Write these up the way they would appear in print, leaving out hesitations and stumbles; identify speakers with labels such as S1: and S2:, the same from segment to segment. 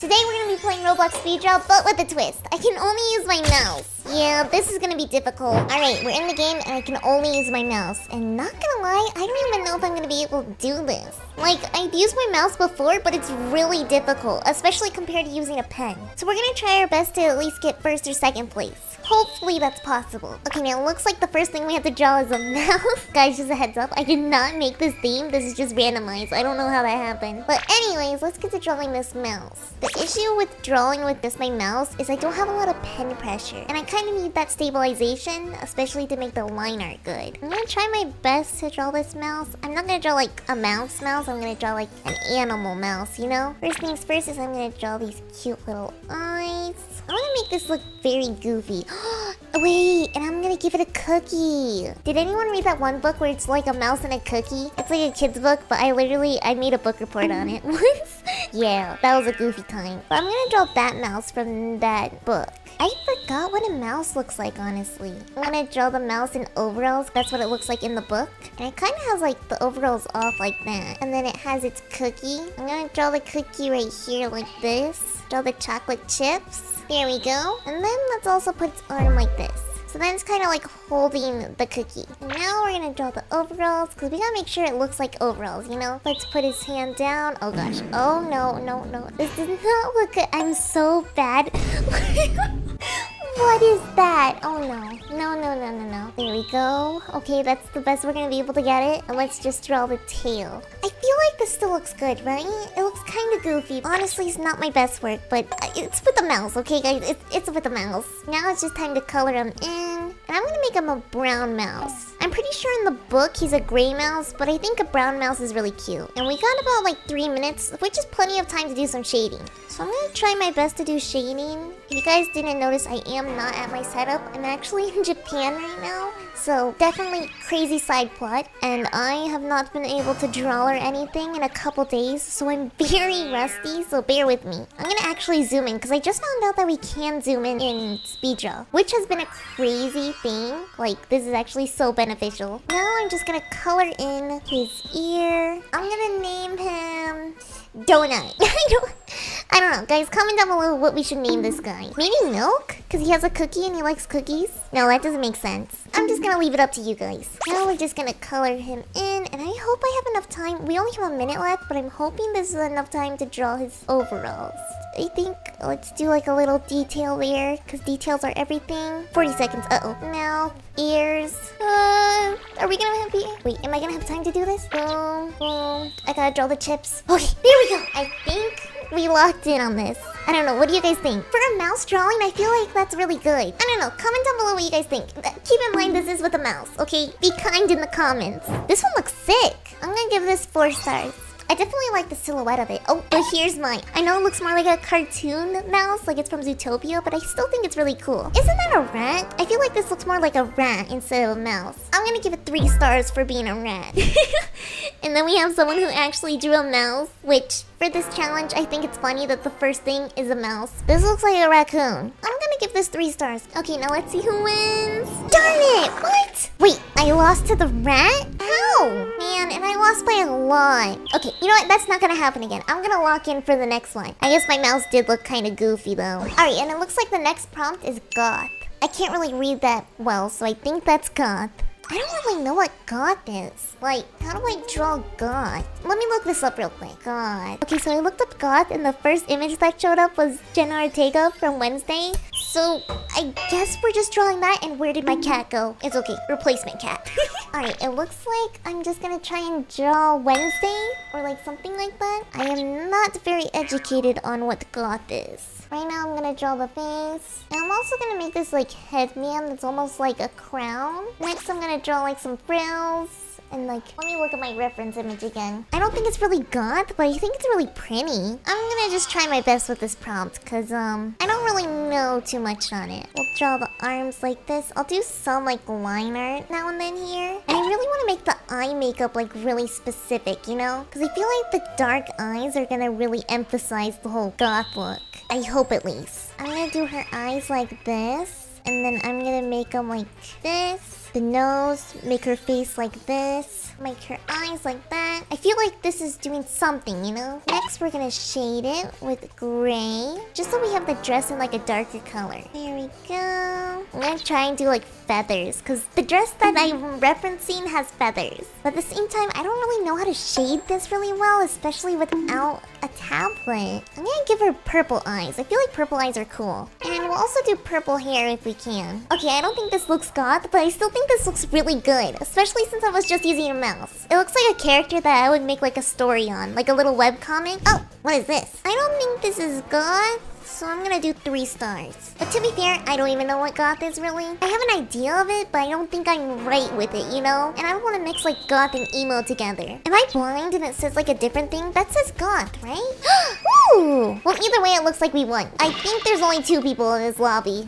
S1: Today we're gonna be playing Roblox speedrun, but with a twist. I can only use my mouse. Yeah, this is gonna be difficult. Alright, we're in the game and I can only use my mouse. And not gonna lie, I don't even know if I'm gonna be able to do this. Like, I've used my mouse before, but it's really difficult, especially compared to using a pen. So we're gonna try our best to at least get first or second place. Hopefully that's possible. Okay, now it looks like the first thing we have to draw is a mouse. Guys, just a heads up, I did not make this theme. This is just randomized. I don't know how that happened. But anyways, let's get to drawing this mouse. The issue with drawing with just my mouse is I don't have a lot of pen pressure. And I kind of need that stabilization, especially to make the line art good. I'm gonna try my best to draw this mouse. I'm not gonna draw like a mouse, I'm gonna draw like an animal mouse, you know? First things first is I'm gonna draw these cute little eyes. I wanna make this look very goofy. Wait, and I'm gonna give it a cookie. Did anyone read that one book where it's like a mouse and a cookie? It's like a kid's book, but I made a book report on it once. Yeah, that was a goofy time. But I'm gonna draw that mouse from that book. I forgot what a mouse looks like, honestly. I'm gonna draw the mouse in overalls. That's what it looks like in the book. And it kind of has like the overalls off like that. And then it has its cookie. I'm gonna draw the cookie right here like this. Draw the chocolate chips. There we go. And then let's also put its arm like this. So then it's kind of like holding the cookie. And now we're gonna draw the overalls because we gotta make sure it looks like overalls, you know? Let's put his hand down. Oh gosh. Oh no, no, no. This does not look good. I'm so bad. What is that? Oh no. No, no, no, no, no. There we go. Okay, that's the best we're gonna be able to get it. And let's just draw the tail. I feel like this still looks good, right? It looks kind of goofy. Honestly, it's not my best work, but it's with the mouse, okay guys? It's with the mouse. Now it's just time to color him in. And I'm gonna make him a brown mouse. I'm pretty sure in the book he's a gray mouse, but I think a brown mouse is really cute. And we got about like 3 minutes, which is plenty of time to do some shading. So I'm gonna try my best to do shading. If you guys didn't notice, I am not at my setup. I'm actually in Japan right now. So definitely crazy side plot. And I have not been able to draw or anything in a couple days. So I'm very rusty, so bear with me. I'm gonna actually zoom in because I just found out that we can zoom in speedrun, which has been a crazy thing. Like, this is actually so beneficial. Now I'm just gonna color in his ear. I'm gonna name him Donut. I don't know. Guys, comment down below what we should name this guy. Maybe Milk? Because he has a cookie and he likes cookies? No, that doesn't make sense. I'm just gonna leave it up to you guys. Now we're just gonna color him in, and I hope I have enough time. We only have a minute left, but I'm hoping this is enough time to draw his overalls. I think let's do like a little detail there, because details are everything. 40 seconds. Uh-oh. Mouth, ears. Are we gonna have wait, am I gonna have time to do this? Boom, boom. I gotta draw the chips. Okay, there we go. I think we locked in on this. I don't know, what do you guys think? For a mouse drawing, I feel like that's really good. I don't know, comment down below what you guys think. Keep in mind this is with a mouse, okay? Be kind in the comments. This one looks sick. I'm gonna give this 4 stars. I definitely like the silhouette of it. Oh, but here's mine. I know it looks more like a cartoon mouse, like it's from Zootopia, but I still think it's really cool. Isn't that a rat? I feel like this looks more like a rat instead of a mouse. I'm gonna give it 3 stars for being a rat. And then we have someone who actually drew a mouse, which for this challenge, I think it's funny that the first thing is a mouse. This looks like a raccoon. I'm gonna give this 3 stars. Okay, now let's see who wins. Darn it! What? Wait, I lost to the rat? How? Man, and I lost by a lot. Okay, you know what? That's not gonna happen again. I'm gonna lock in for the next one. I guess my mouse did look kind of goofy though. Alright, and it looks like the next prompt is Goth. I can't really read that well, so I think that's Goth. I don't really know what Goth is. Like, how do I draw Goth? Let me look this up real quick. Goth. Okay, so I looked up Goth and the first image that showed up was Jenna Ortega from Wednesday. So, I guess we're just drawing that, and where did my cat go? It's okay, replacement cat. Alright, it looks like I'm just gonna try and draw Wednesday, or like something like that. I am not very educated on what Goth is. Right now I'm gonna draw the face. And I'm also gonna make this like headband that's almost like a crown. Next I'm gonna draw like some frills. And like, let me look at my reference image again. I don't think it's really goth, but I think it's really pretty. I'm gonna just try my best with this prompt, cause I don't really know too much on it. We'll draw the arms like this. I'll do some like line art now and then here. And I really want to make the eye makeup like really specific, you know? Cause I feel like the dark eyes are gonna really emphasize the whole goth look. I hope at least. I'm gonna do her eyes like this. And then I'm gonna make them like this. The nose, make her face like this. Make her eyes like that. I feel like this is doing something, you know? Next, we're gonna shade it with gray, just so we have the dress in like a darker color. There we go. I'm gonna try and do like feathers, because the dress that I'm referencing has feathers. But at the same time, I don't really know how to shade this really well, especially without a tablet. I'm gonna give her purple eyes. I feel like purple eyes are cool. And we'll also do purple hair if we can. Okay, I don't think this looks goth, but I still think this looks really good, especially since I was just using a mouse. It looks like a character that I would make like a story on, like a little webcomic. Oh, what is this? I don't think this is goth, so I'm gonna do 3 stars. But to be fair, I don't even know what goth is really. I have an idea of it, but I don't think I'm right with it, you know? And I don't want to mix like goth and emo together. Am I blind and it says like a different thing? That says goth, right? Ooh! Well, either way, it looks like we won. I think there's only 2 people in this lobby.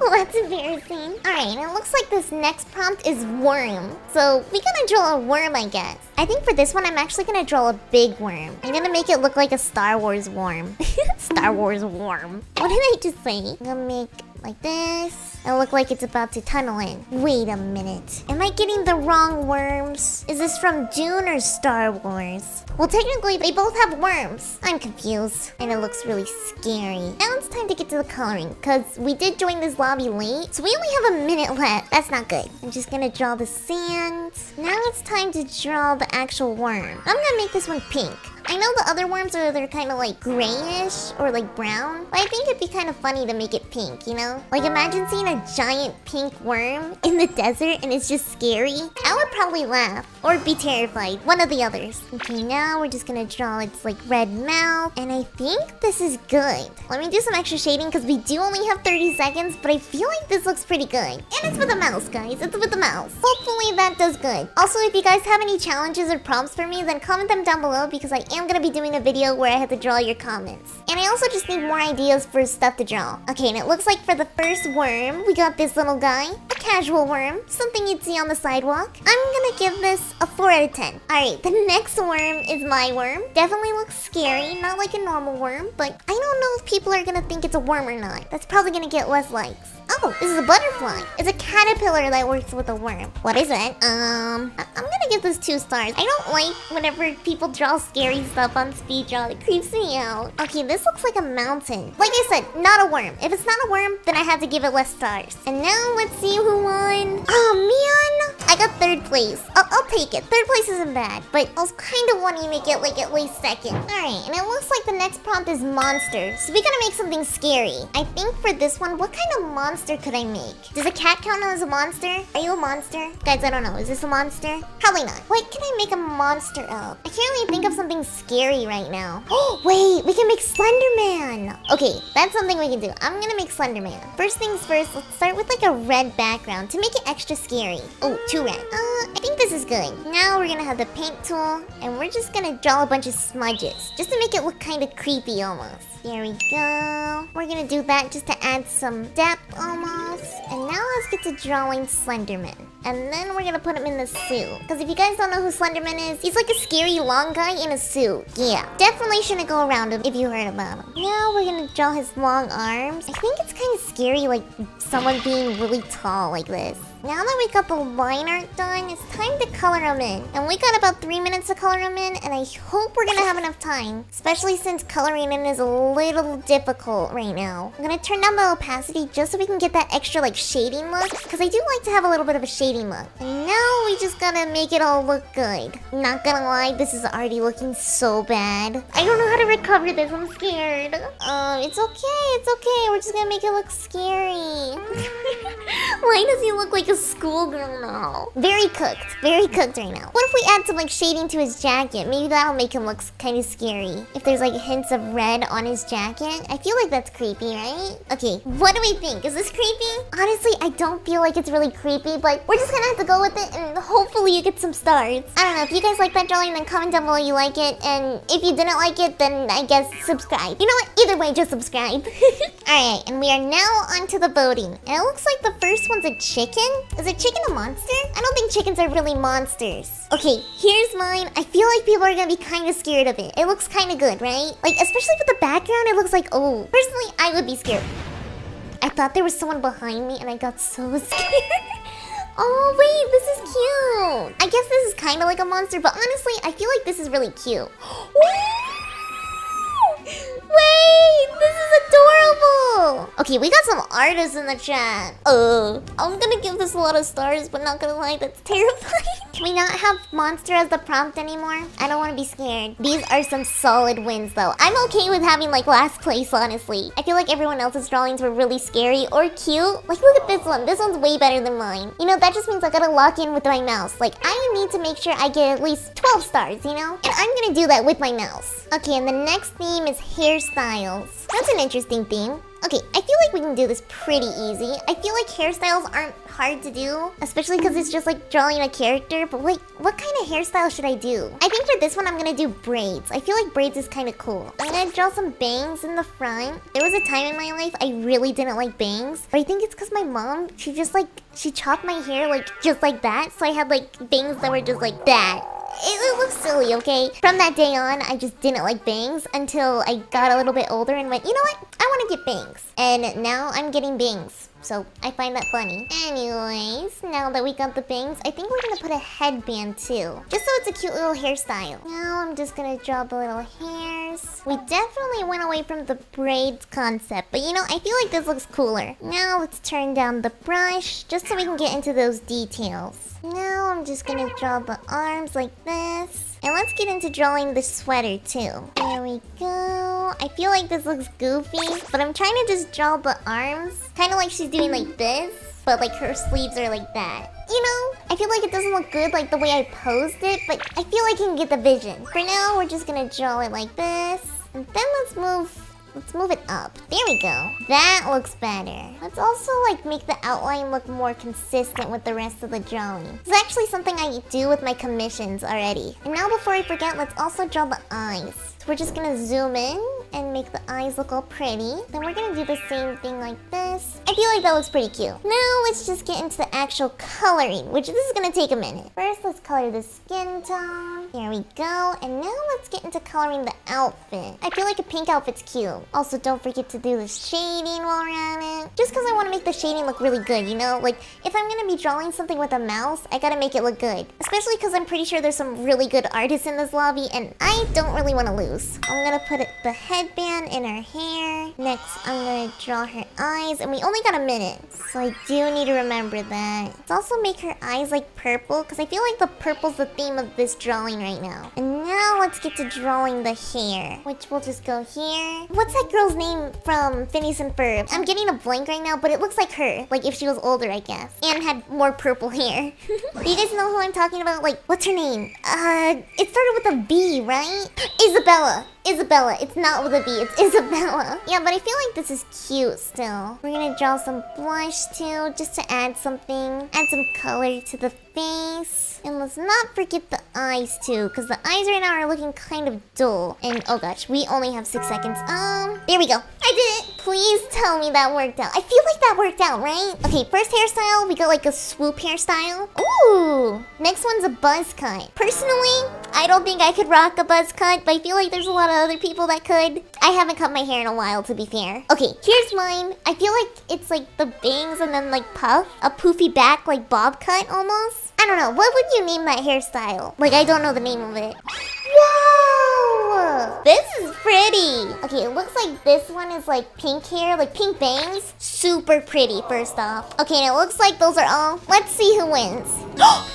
S1: Well, that's embarrassing. Alright, it looks like this next prompt is worm. So, we gotta draw a worm, I guess. I think for this one, I'm actually gonna draw a big worm. I'm gonna make it look like a Star Wars worm. Star Wars worm. What did I just say? I'm gonna make like this. It'll look like it's about to tunnel in. Wait a minute. Am I getting the wrong worms? Is this from Dune or Star Wars? Well, technically, they both have worms. I'm confused. And it looks really scary. Now it's time to get to the coloring, because we did join this lobby late, so we only have a minute left. That's not good. I'm just gonna draw the sand. Now it's time to draw the actual worm. I'm gonna make this one pink. I know the other worms they're kind of like grayish or like brown, but I think it'd be kind of funny to make it pink, you know? Like imagine seeing a giant pink worm in the desert and it's just scary. I would probably laugh or be terrified, one of the others. Okay, now we're just gonna draw its like red mouth, and I think this is good. Let me do some extra shading because we do only have 30 seconds, but I feel like this looks pretty good. And it's with a mouse, guys. It's with a mouse. Hopefully that does good. Also, if you guys have any challenges or prompts for me, then comment them down below because I am gonna be doing a video where I have to draw your comments. And I also just need more ideas for stuff to draw. Okay, and it looks like for the first worm, we got this little guy. A casual worm, something you'd see on the sidewalk. I'm gonna give this a 4 out of 10. Alright, the next worm is my worm. Definitely looks scary, not like a normal worm, but I don't know if people are gonna think it's a worm or not. That's probably gonna get less likes. Oh, this is a butterfly. It's a caterpillar that works with a worm. What is it? I'm gonna give this 2 stars. I don't like whenever people draw scary stuff on speed draw. It creeps me out. Okay, this looks like a mountain. Like I said, not a worm. If it's not a worm, then I have to give it less stars. And now let's see who won. Oh man, I got 3rd place. I'll take it. 3rd place isn't bad, but I was kind of wanting to get like at least 2nd. Alright, and it looks like the next prompt is monster. So we gotta make something scary. I think for this one, what kind of monster could I make? Does a cat count as a monster? Are you a monster? Guys, I don't know. Is this a monster? Probably not. What can I make a monster of? I can't really think of something scary right now. Oh, wait, we can make Slenderman. Okay, that's something we can do. I'm gonna make Slenderman. First things first, let's start with like a red background to make it extra scary. Oh, 2 red. I think this is good. Now we're gonna have the paint tool, and we're just gonna draw a bunch of smudges, just to make it look kind of creepy almost. There we go. We're gonna do that just to add some depth almost. And now let's get to drawing Slenderman. And then we're gonna put him in the suit. Because if you guys don't know who Slenderman is, he's like a scary long guy in a suit. Yeah, definitely shouldn't go around him if you heard about him. Now we're gonna draw his long arms. I think it's kind of scary, like someone being really tall like this. Now that we got the line art done, it's time to color them in. And we got about 3 minutes to color them in, and I hope we're gonna have enough time. Especially since coloring in is a little difficult right now. I'm gonna turn down the opacity just so we can get that extra like shading look, because I do like to have a little bit of a shading look. And now we just gotta make it all look good. Not gonna lie, this is already looking so bad. I don't know how to recover this, I'm scared. It's okay, we're just gonna make it look scary. Why does he look like a schoolgirl now? Very cooked right now. What if we add some like shading to his jacket? Maybe that'll make him look kind of scary. If there's like hints of red on his jacket. I feel like that's creepy, right? Okay, what do we think? Is this creepy? Honestly, I don't feel like it's really creepy, but we're just gonna have to go with it and hopefully you get some stars. I don't know, if you guys like that drawing, then comment down below you like it, and if you didn't like it, then I guess subscribe. You know what? Either way, just subscribe. Alright, and we are now onto the voting. And it looks like the first one's a chicken. Is a chicken a monster? I don't think chickens are really monsters. Okay, here's mine. I feel like people are gonna be kind of scared of it. It looks kind of good, right? Like, especially with the background, it looks like, oh. Personally, I would be scared. I thought there was someone behind me and I got so scared. Oh wait, this is cute. I guess this is kind of like a monster, but honestly, I feel like this is really cute. Wait, this is adorable. Okay, we got some artists in the chat. I'm gonna give this a lot of stars, but not gonna lie, that's terrifying. Can we not have monster as the prompt anymore? I don't want to be scared. These are some solid wins though. I'm okay with having like last place, honestly. I feel like everyone else's drawings were really scary or cute. Like look at this one. This one's way better than mine. You know, that just means I gotta lock in with my mouse. Like I need to make sure I get at least 12 stars, you know? And I'm gonna do that with my mouse. Okay, and the next theme is hairstyles. That's an interesting theme. Okay, I feel like we can do this pretty easy. I feel like hairstyles aren't hard to do, especially because it's just like drawing a character. But like, what kind of hairstyle should I do? I think for this one, I'm gonna do braids. I feel like braids is kind of cool. I'm gonna draw some bangs in the front. There was a time in my life I really didn't like bangs, but I think it's because my mom, she chopped my hair like just like that. So I had like bangs that were just like that. It looks silly, okay? From that day on, I just didn't like bangs until I got a little bit older and went, you know what? I want to get bangs. And now I'm getting bangs. So I find that funny. Anyways, now that we got the bangs, I think we're gonna put a headband too. Just so it's a cute little hairstyle. Now I'm just gonna draw the little hairs. We definitely went away from the braids concept, but you know, I feel like this looks cooler. Now let's turn down the brush, just so we can get into those details. Now I'm just gonna draw the arms like this. And let's get into drawing the sweater too. There we go. I feel like this looks goofy, but I'm trying to just draw the arms. Kind of like she's doing like this, but like her sleeves are like that. You know, I feel like it doesn't look good like the way I posed it, but I feel like you can get the vision. For now, we're just gonna draw it like this. And then let's move it up. There we go. That looks better. Let's also like make the outline look more consistent with the rest of the drawing. It's actually something I do with my commissions already. And now before I forget, let's also draw the eyes. So we're just gonna zoom in and make the eyes look all pretty. Then we're gonna do the same thing like this. I feel like that looks pretty cute. Now let's just get into the actual coloring, which this is gonna take a minute. First, let's color the skin tone. There we go. And now let's get into coloring the outfit. I feel like a pink outfit's cute. Also, don't forget to do the shading while we're at it. Just because I want to make the shading look really good, you know? Like, if I'm gonna be drawing something with a mouse, I gotta make it look good. Especially because I'm pretty sure there's some really good artists in this lobby, and I don't really want to lose. I'm gonna put the headband in her hair. Next, I'm gonna draw her eyes, and we only got a minute, so I do need to remember that. Let's also make her eyes like purple, because I feel like the purple's the theme of this drawing right now. And now let's get to drawing the hair, which will just go here. What's that girl's name from Phineas and Ferb? I'm getting a blank right now, but it looks like her. Like if she was older, I guess. And had more purple hair. Do you guys know who I'm talking about? Like, what's her name? It started with a B, right? Isabella. Isabella. It's not with a B, it's Isabella. Yeah, but I feel like this is cute still. We're gonna draw some blush too, just to add something. Add some color to the face. And let's not forget the eyes too, because the eyes right now are looking kind of dull. And oh gosh, we only have 6 seconds. There we go. I did it. Please tell me that worked out. I feel like that worked out, right? Okay, first hairstyle, we got like a swoop hairstyle. Ooh. Next one's a buzz cut. Personally, I don't think I could rock a buzz cut, but I feel like there's a lot of other people that could. I haven't cut my hair in a while, to be fair. Okay, here's mine. I feel like it's like the bangs and then like puff. A poofy back, like bob cut almost. I don't know. What would you name that hairstyle? Like, I don't know the name of it. Whoa! This is pretty. Okay, it looks like this one is like pink hair, like pink bangs. Super pretty, first off. Okay, and it looks like those are all. Let's see who wins. Yes!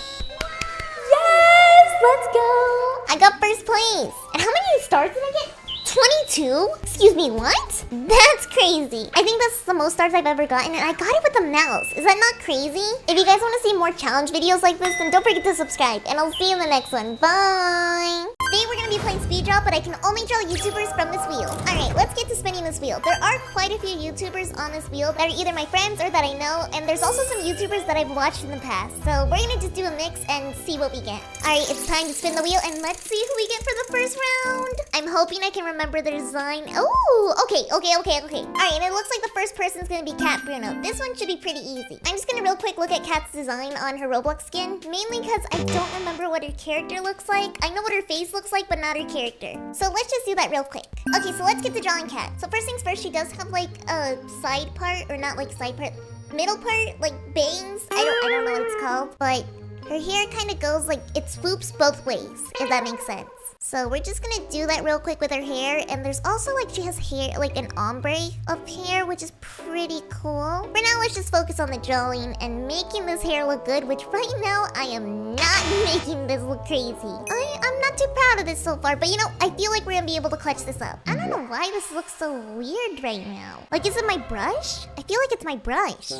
S1: Let's go! I got first place. And how many stars did I get? 22? Excuse me, what? That's crazy. I think that's the most stars I've ever gotten, and I got it with a mouse. Is that not crazy? If you guys want to see more challenge videos like this, then don't forget to subscribe, and I'll see you in the next one. Bye! Today we're going to be playing speed draw, but I can only draw YouTubers from this wheel. Alright, let's get to spinning this wheel. There are quite a few YouTubers on this wheel that are either my friends or that I know, and there's also some YouTubers that I've watched in the past. So we're going to just do a mix and see what we get. Alright, it's time to spin the wheel, and let's see who we get for the first round. I'm hoping I can remember their design. Oh, okay. Alright, and it looks like the first person's going to be Cat Bruno. This one should be pretty easy. I'm just going to real quick look at Cat's design on her Roblox skin, mainly because I don't remember what her character looks like. I know what her face looks like, but not her character. So let's just do that real quick. Okay, so let's get to drawing Cat. So first things first, she does have like a side part, or not like side part. middle part, like bangs. I don't know what it's called, but her hair kind of goes like it swoops both ways, if that makes sense. So we're just gonna do that real quick with her hair. And there's also like she has hair, like an ombre of hair, which is pretty cool. For now, let's just focus on the drawing and making this hair look good, which right now I am not making this look crazy. I'm not too proud of this so far, but you know, I feel like we're gonna be able to clutch this up. I don't know why this looks so weird right now. Like, is it my brush? I feel like it's my brush.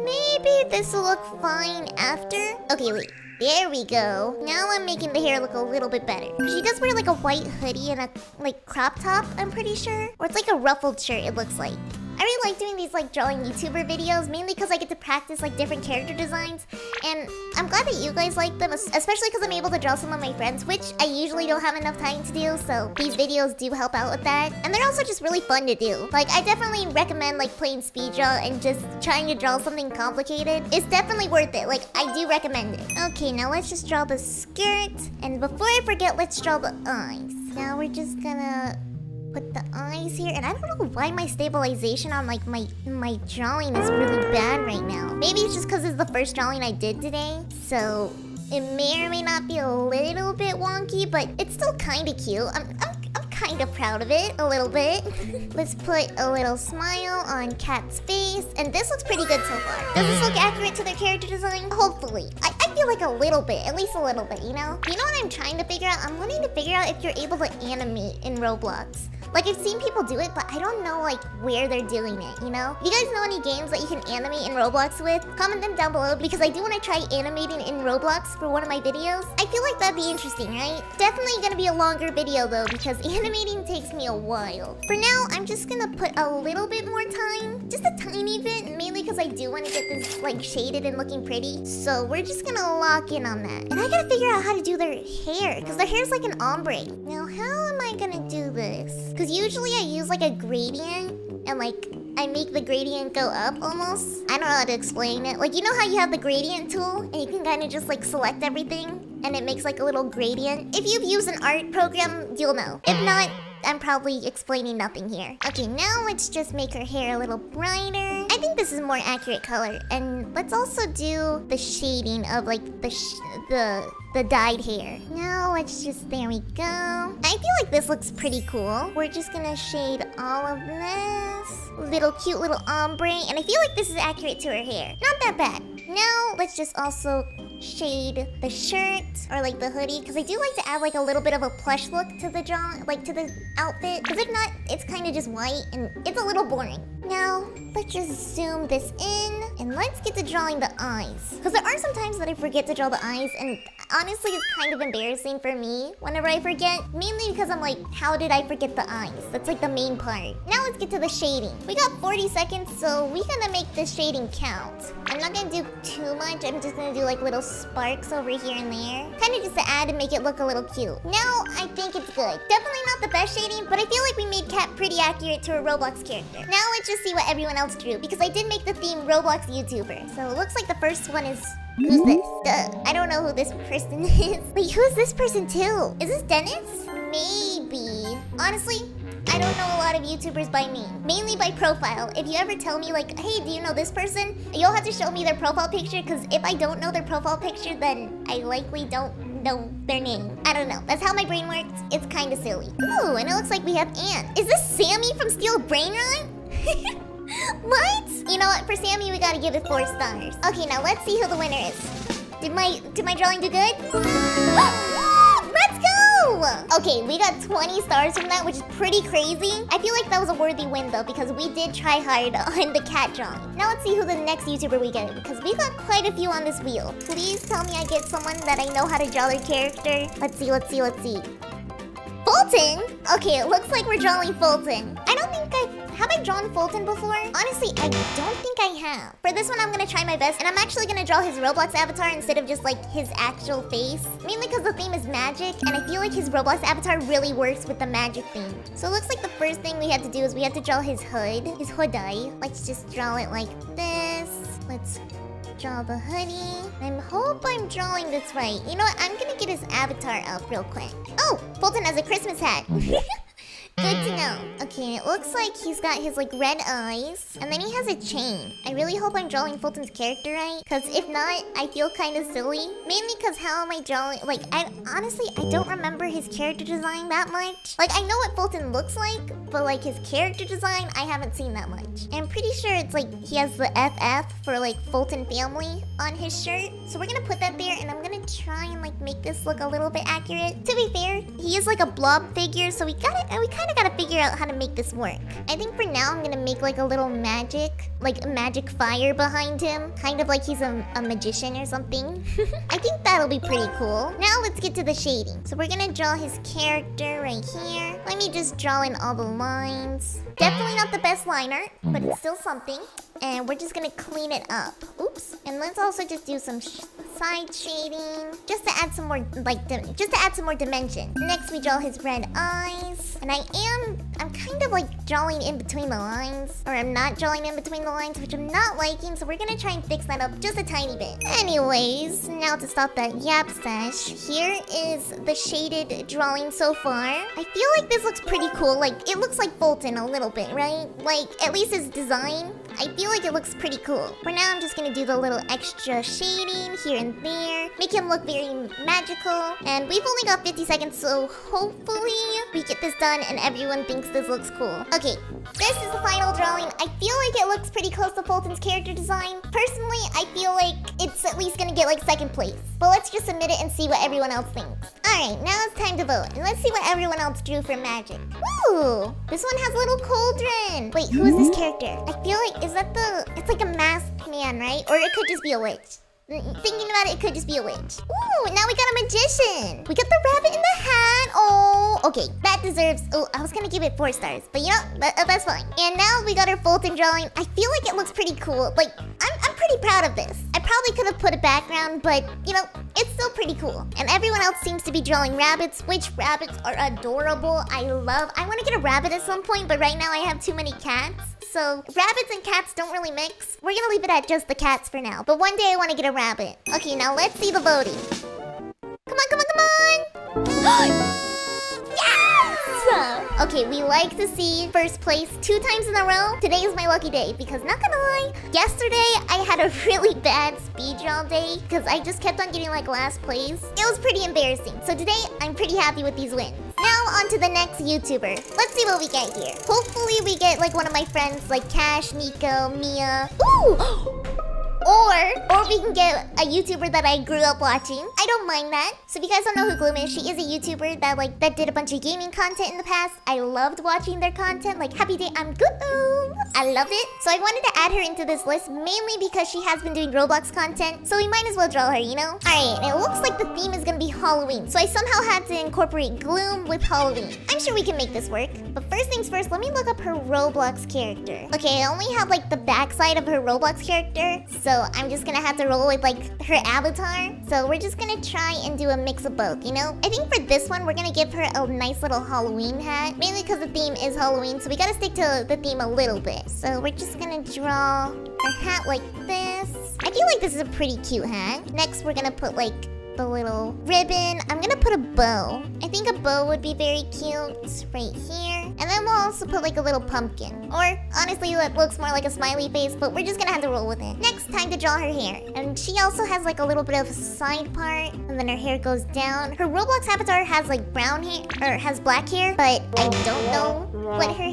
S1: Maybe this will look fine after. Okay, wait. There we go. Now I'm making the hair look a little bit better. She does wear like a white hoodie and a like crop top, I'm pretty sure. Or it's like a ruffled shirt, it looks like. I really like doing these like drawing YouTuber videos, mainly because I get to practice like different character designs. And I'm glad that you guys like them, especially because I'm able to draw some of my friends, which I usually don't have enough time to do. So these videos do help out with that. And they're also just really fun to do. Like, I definitely recommend like playing speed draw and just trying to draw something complicated. It's definitely worth it. Like, I do recommend it. Okay, now let's just draw the skirt. And before I forget, let's draw the eyes. Now we're just gonna put the eyes here. And I don't know why my stabilization on like my drawing is really bad right now. Maybe it's just because it's the first drawing I did today. So it may or may not be a little bit wonky, but it's still kind of cute. I'm kind of proud of it a little bit. Let's put a little smile on Cat's face. And this looks pretty good so far. Does this look accurate to their character design? Hopefully. I feel like a little bit, at least a little bit, you know? You know what I'm trying to figure out? I'm wanting to figure out if you're able to animate in Roblox. Like, I've seen people do it, but I don't know, like, where they're doing it, you know? If you guys know any games that you can animate in Roblox with, comment them down below, because I do want to try animating in Roblox for one of my videos. I feel like that'd be interesting, right? Definitely gonna be a longer video, though, because animating takes me a while. For now, I'm just gonna put a little bit more time, just a tiny bit, mainly because I do want to get this, like, shaded and looking pretty. So we're just gonna lock in on that. And I gotta figure out how to do their hair, because their hair's like an ombre. Now, how am I gonna do this? Because usually I use like a gradient and like I make the gradient go up almost. I don't know how to explain it. Like, you know how you have the gradient tool and you can kind of just like select everything and it makes like a little gradient? If you've used an art program, you'll know. If not, I'm probably explaining nothing here. Okay, now let's just make her hair a little brighter. I think this is a more accurate color. And let's also do the shading of like the dyed hair. Now let's just, there we go. I feel like this looks pretty cool. We're just gonna shade all of this. Little cute little ombre. And I feel like this is accurate to her hair. Not that bad. Now let's just also shade the shirt or like the hoodie, because I do like to add like a little bit of a plush look to the like to the outfit, because if not, it's kind of just white and it's a little boring. Now let's just zoom this in and let's get to drawing the eyes, because there are some times that I forget to draw the eyes, and honestly it's kind of embarrassing for me whenever I forget, mainly because I'm like, how did I forget the eyes? That's like the main part. Now let's get to the shading. We got 40 seconds, so we're gonna make this shading count. I'm not gonna do too much. I'm just gonna do like little sparks over here and there, kind of just to add and make it look a little cute. Now I think it's good. Definitely not the best shading, but I feel like we made Cat pretty accurate to a Roblox character. Now let's just see what everyone else drew, because I did make the theme Roblox YouTuber. So it looks like the first one is, who's this? I don't know who this person is. Wait, who's this person too? Is this Dennis? Maybe. Honestly, I don't know a lot of YouTubers by name, mainly by profile. If you ever tell me like, hey, do you know this person? You'll have to show me their profile picture, because if I don't know their profile picture, then I likely don't know their name. I don't know. That's how my brain works. It's kind of silly. Ooh, and it looks like we have Anne. Is this Sammy from Steel Brain Rot? What? You know what? For Sammy, we gotta give it 4 stars. Okay, now let's see who the winner is. Did my drawing do good? Let's go! Okay, we got 20 stars from that, which is pretty crazy. I feel like that was a worthy win though, because we did try hard on the cat drawing. Now let's see who the next YouTuber we get, because we got quite a few on this wheel. Please tell me I get someone that I know how to draw their character. Let's see. Foltyn? Okay, it looks like we're drawing Foltyn. I don't think have I drawn Foltyn before? Honestly, I don't think I have. For this one, I'm gonna try my best, and I'm actually gonna draw his Roblox avatar instead of just like his actual face. Mainly because the theme is magic, and I feel like his Roblox avatar really works with the magic theme. So it looks like the first thing we have to do is we have to draw his hood, his hoodie. Let's just draw it like this. Let's draw the hoodie. I hope I'm drawing this right. You know what? I'm gonna get his avatar up real quick. Oh, Foltyn has a Christmas hat. Good to know. Okay, it looks like he's got his like red eyes, and then he has a chain. I really hope I'm drawing Foltyn's character right, because if not, I feel kind of silly. Mainly because how am I drawing? Like, I honestly don't remember his character design that much. Like, I know what Foltyn looks like, but like his character design, I haven't seen that much. And I'm pretty sure it's like he has the FF for like Foltyn family on his shirt. So we're gonna put that there, and I'm gonna try and like make this look a little bit accurate. To be fair, he is like a blob figure, so we kind of gotta figure out how to make this work. I think for now I'm gonna make like a little magic fire behind him, kind of like he's a magician or something. I think that'll be pretty cool. Now let's get to the shading. So we're gonna draw his character right here. Let me just draw in all the lines. Definitely not the best line art, but it's still something. And we're just gonna clean it up. Oops. And let's also just do some side shading, just to add some more dimension. Next, we draw his red eyes, and I'm kind of like drawing in between the lines, or I'm not drawing in between the lines, which I'm not liking. So we're gonna try and fix that up just a tiny bit. Anyways, now to stop that yap stash, here is the shaded drawing so far. I feel like this looks pretty cool. Like, it looks like Foltyn a little bit, right? Like, at least his design, I feel like it looks pretty cool. For now, I'm just gonna do the little extra shading here and there, make him look very magical. And we've only got 50 seconds, so hopefully we get this done and everyone thinks this looks cool. Okay, this is the final drawing. I feel like it looks pretty close to Foltyn's character design. Personally, I feel like it's at least gonna get like second place. But let's just submit it and see what everyone else thinks. Alright, now it's time to vote. And let's see what everyone else drew for magic. Ooh, this one has a little cauldron. Wait, who is this character? I feel like, it's like a masked man, right? Or it could just be a witch. Thinking about it, it could just be a witch. Ooh, now we got a magician. We got the rabbit in the hat. Oh, okay, that deserves... Oh, I was gonna give it 4 stars, but you know, that's fine. And now we got our Foltyn drawing. I feel like it looks pretty cool. Like, I'm pretty proud of this. I probably could have put a background, but, you know, it's still pretty cool. And everyone else seems to be drawing rabbits, which rabbits are adorable. I want to get a rabbit at some point, but right now I have too many cats. So rabbits and cats don't really mix. We're gonna leave it at just the cats for now. But one day I want to get a rabbit. Okay, now let's see the voting. Come on. Yes! Okay, we like to see first place 2 times in a row. Today is my lucky day because, not gonna lie, yesterday I had a really bad speed draw day because I just kept on getting like last place. It was pretty embarrassing. So today I'm pretty happy with these wins. Now on to the next YouTuber. Let's see what we get here. Hopefully we get like one of my friends like Cash, Nico, Mia. Ooh! Or we can get a YouTuber that I grew up watching. I don't mind that. So if you guys don't know who Gloom is, she is a YouTuber that did a bunch of gaming content in the past. I loved watching their content, like Happy Day I'm Good. I loved it. So I wanted to add her into this list mainly because she has been doing Roblox content. So we might as well draw her, you know? Alright, it looks like the theme is gonna be Halloween. So I somehow had to incorporate Gloom with Halloween. I'm sure we can make this work. But first things first, let me look up her Roblox character. Okay, I only have like the backside of her Roblox character. So I'm just gonna have to roll with like her avatar. So we're just gonna try and do a mix of both, you know? I think for this one, we're gonna give her a nice little Halloween hat. Mainly because the theme is Halloween, so we gotta stick to the theme a little bit. So we're just gonna draw a hat like this. I feel like this is a pretty cute hat. Next, we're gonna put like the little ribbon. I'm gonna put a bow. I think a bow would be very cute right here. And then we'll also put like a little pumpkin. Or honestly, that looks more like a smiley face, but we're just gonna have to roll with it. Next, time to draw her hair. And she also has like a little bit of a side part, and then her hair goes down. Her Roblox avatar has like brown hair, or has black hair, but I don't know what her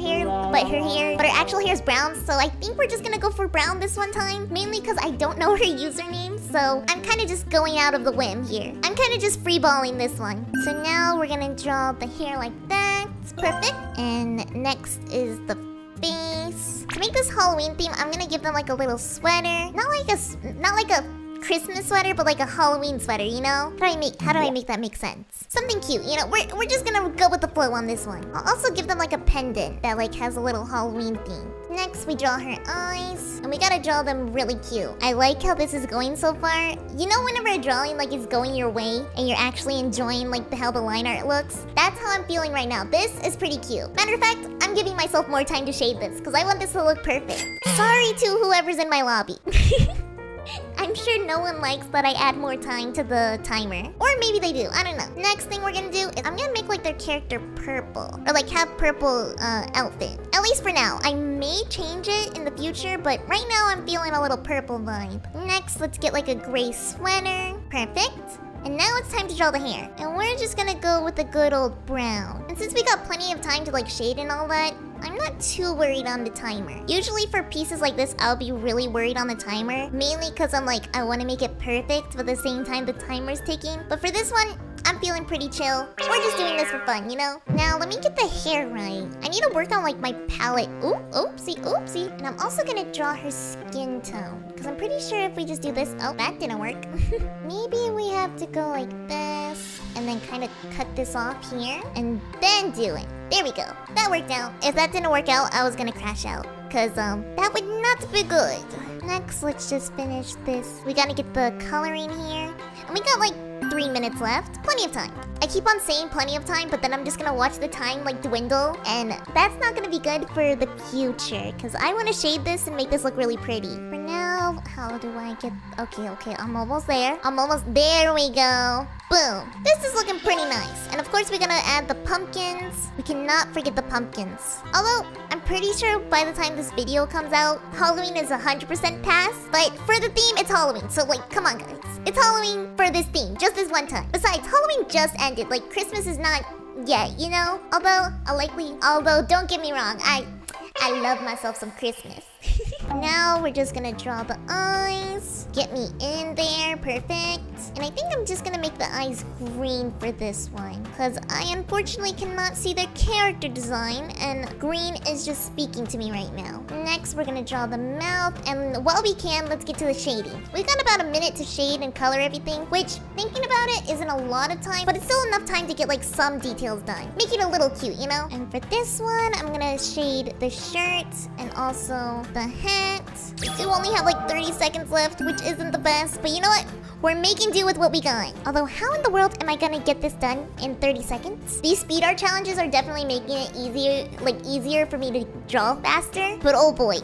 S1: actual hair is brown. So I think we're just gonna go for brown this one time, mainly because I don't know her username. So I'm kind of just going out of the whim here. I'm kind of just freeballing this one. So now we're gonna draw the hair like that. It's perfect. And next is the face. To make this Halloween theme, I'm gonna give them like a little sweater. Not like a Christmas sweater, but like a Halloween sweater, you know? How do I make that make sense? Something cute, you know? We're just gonna go with the flow on this one. I'll also give them like a pendant that like has a little Halloween theme. Next, we draw her eyes, and we gotta draw them really cute. I like how this is going so far. You know, whenever a drawing like is going your way and you're actually enjoying like how the line art looks? That's how I'm feeling right now. This is pretty cute. Matter of fact, I'm giving myself more time to shade this because I want this to look perfect. Sorry to whoever's in my lobby. I'm sure no one likes that I add more time to the timer. Or maybe they do, I don't know. Next thing we're gonna do is I'm gonna make like their character purple. Or like have purple outfit. At least for now. I may change it in the future, but right now I'm feeling a little purple vibe. Next, let's get like a gray sweater. Perfect. And now it's time to draw the hair. And we're just gonna go with the good old brown. And since we got plenty of time to like shade and all that, I'm not too worried on the timer. Usually for pieces like this, I'll be really worried on the timer. Mainly because I'm like, I want to make it perfect, but at the same time the timer's ticking. But for this one, I'm feeling pretty chill. We're just doing this for fun, you know? Now, let me get the hair right. I need to work on like my palette. Ooh, oopsie, oopsie. And I'm also gonna draw her skin tone. Because I'm pretty sure if we just do this... Oh, that didn't work. Maybe we have to go like this. And then kind of cut this off here. And then do it. There we go. That worked out. If that didn't work out, I was gonna crash out. Because, that would not be good. Next, let's just finish this. We gotta get the coloring here. And we got like 3 minutes left. Plenty of time. I keep on saying plenty of time, but then I'm just gonna watch the time like dwindle. And that's not gonna be good for the future. Because I want to shade this and make this look really pretty. For now, how do I get... Okay, I'm almost there. There we go. Boom. This is looking pretty nice. And of course, we're gonna add the pumpkins. We cannot forget the pumpkins. Although, I'm pretty sure by the time this video comes out, Halloween is 100% past. But for the theme, it's Halloween. So like, come on guys. It's Halloween for this theme, just this one time. Besides, Halloween just ended. Like, Christmas is not yet, you know? Although, don't get me wrong, I love myself some Christmas. Now we're just gonna draw the eyes. Get me in there, perfect. And I think I'm just gonna make the eyes green for this one. Because I unfortunately cannot see their character design. And green is just speaking to me right now. Next, we're gonna draw the mouth. And while we can, let's get to the shading. We've got about a minute to shade and color everything. Which, thinking about it, isn't a lot of time. But it's still enough time to get like some details done. Make it a little cute, you know? And for this one, I'm gonna shade the shirt. And also the hat. We do only have like 30 seconds left, which isn't the best. But you know what? We're making do with what we got. Although, how in the world am I gonna get this done in 30 seconds? These speed art challenges are definitely making it easier for me to draw faster. But oh boy,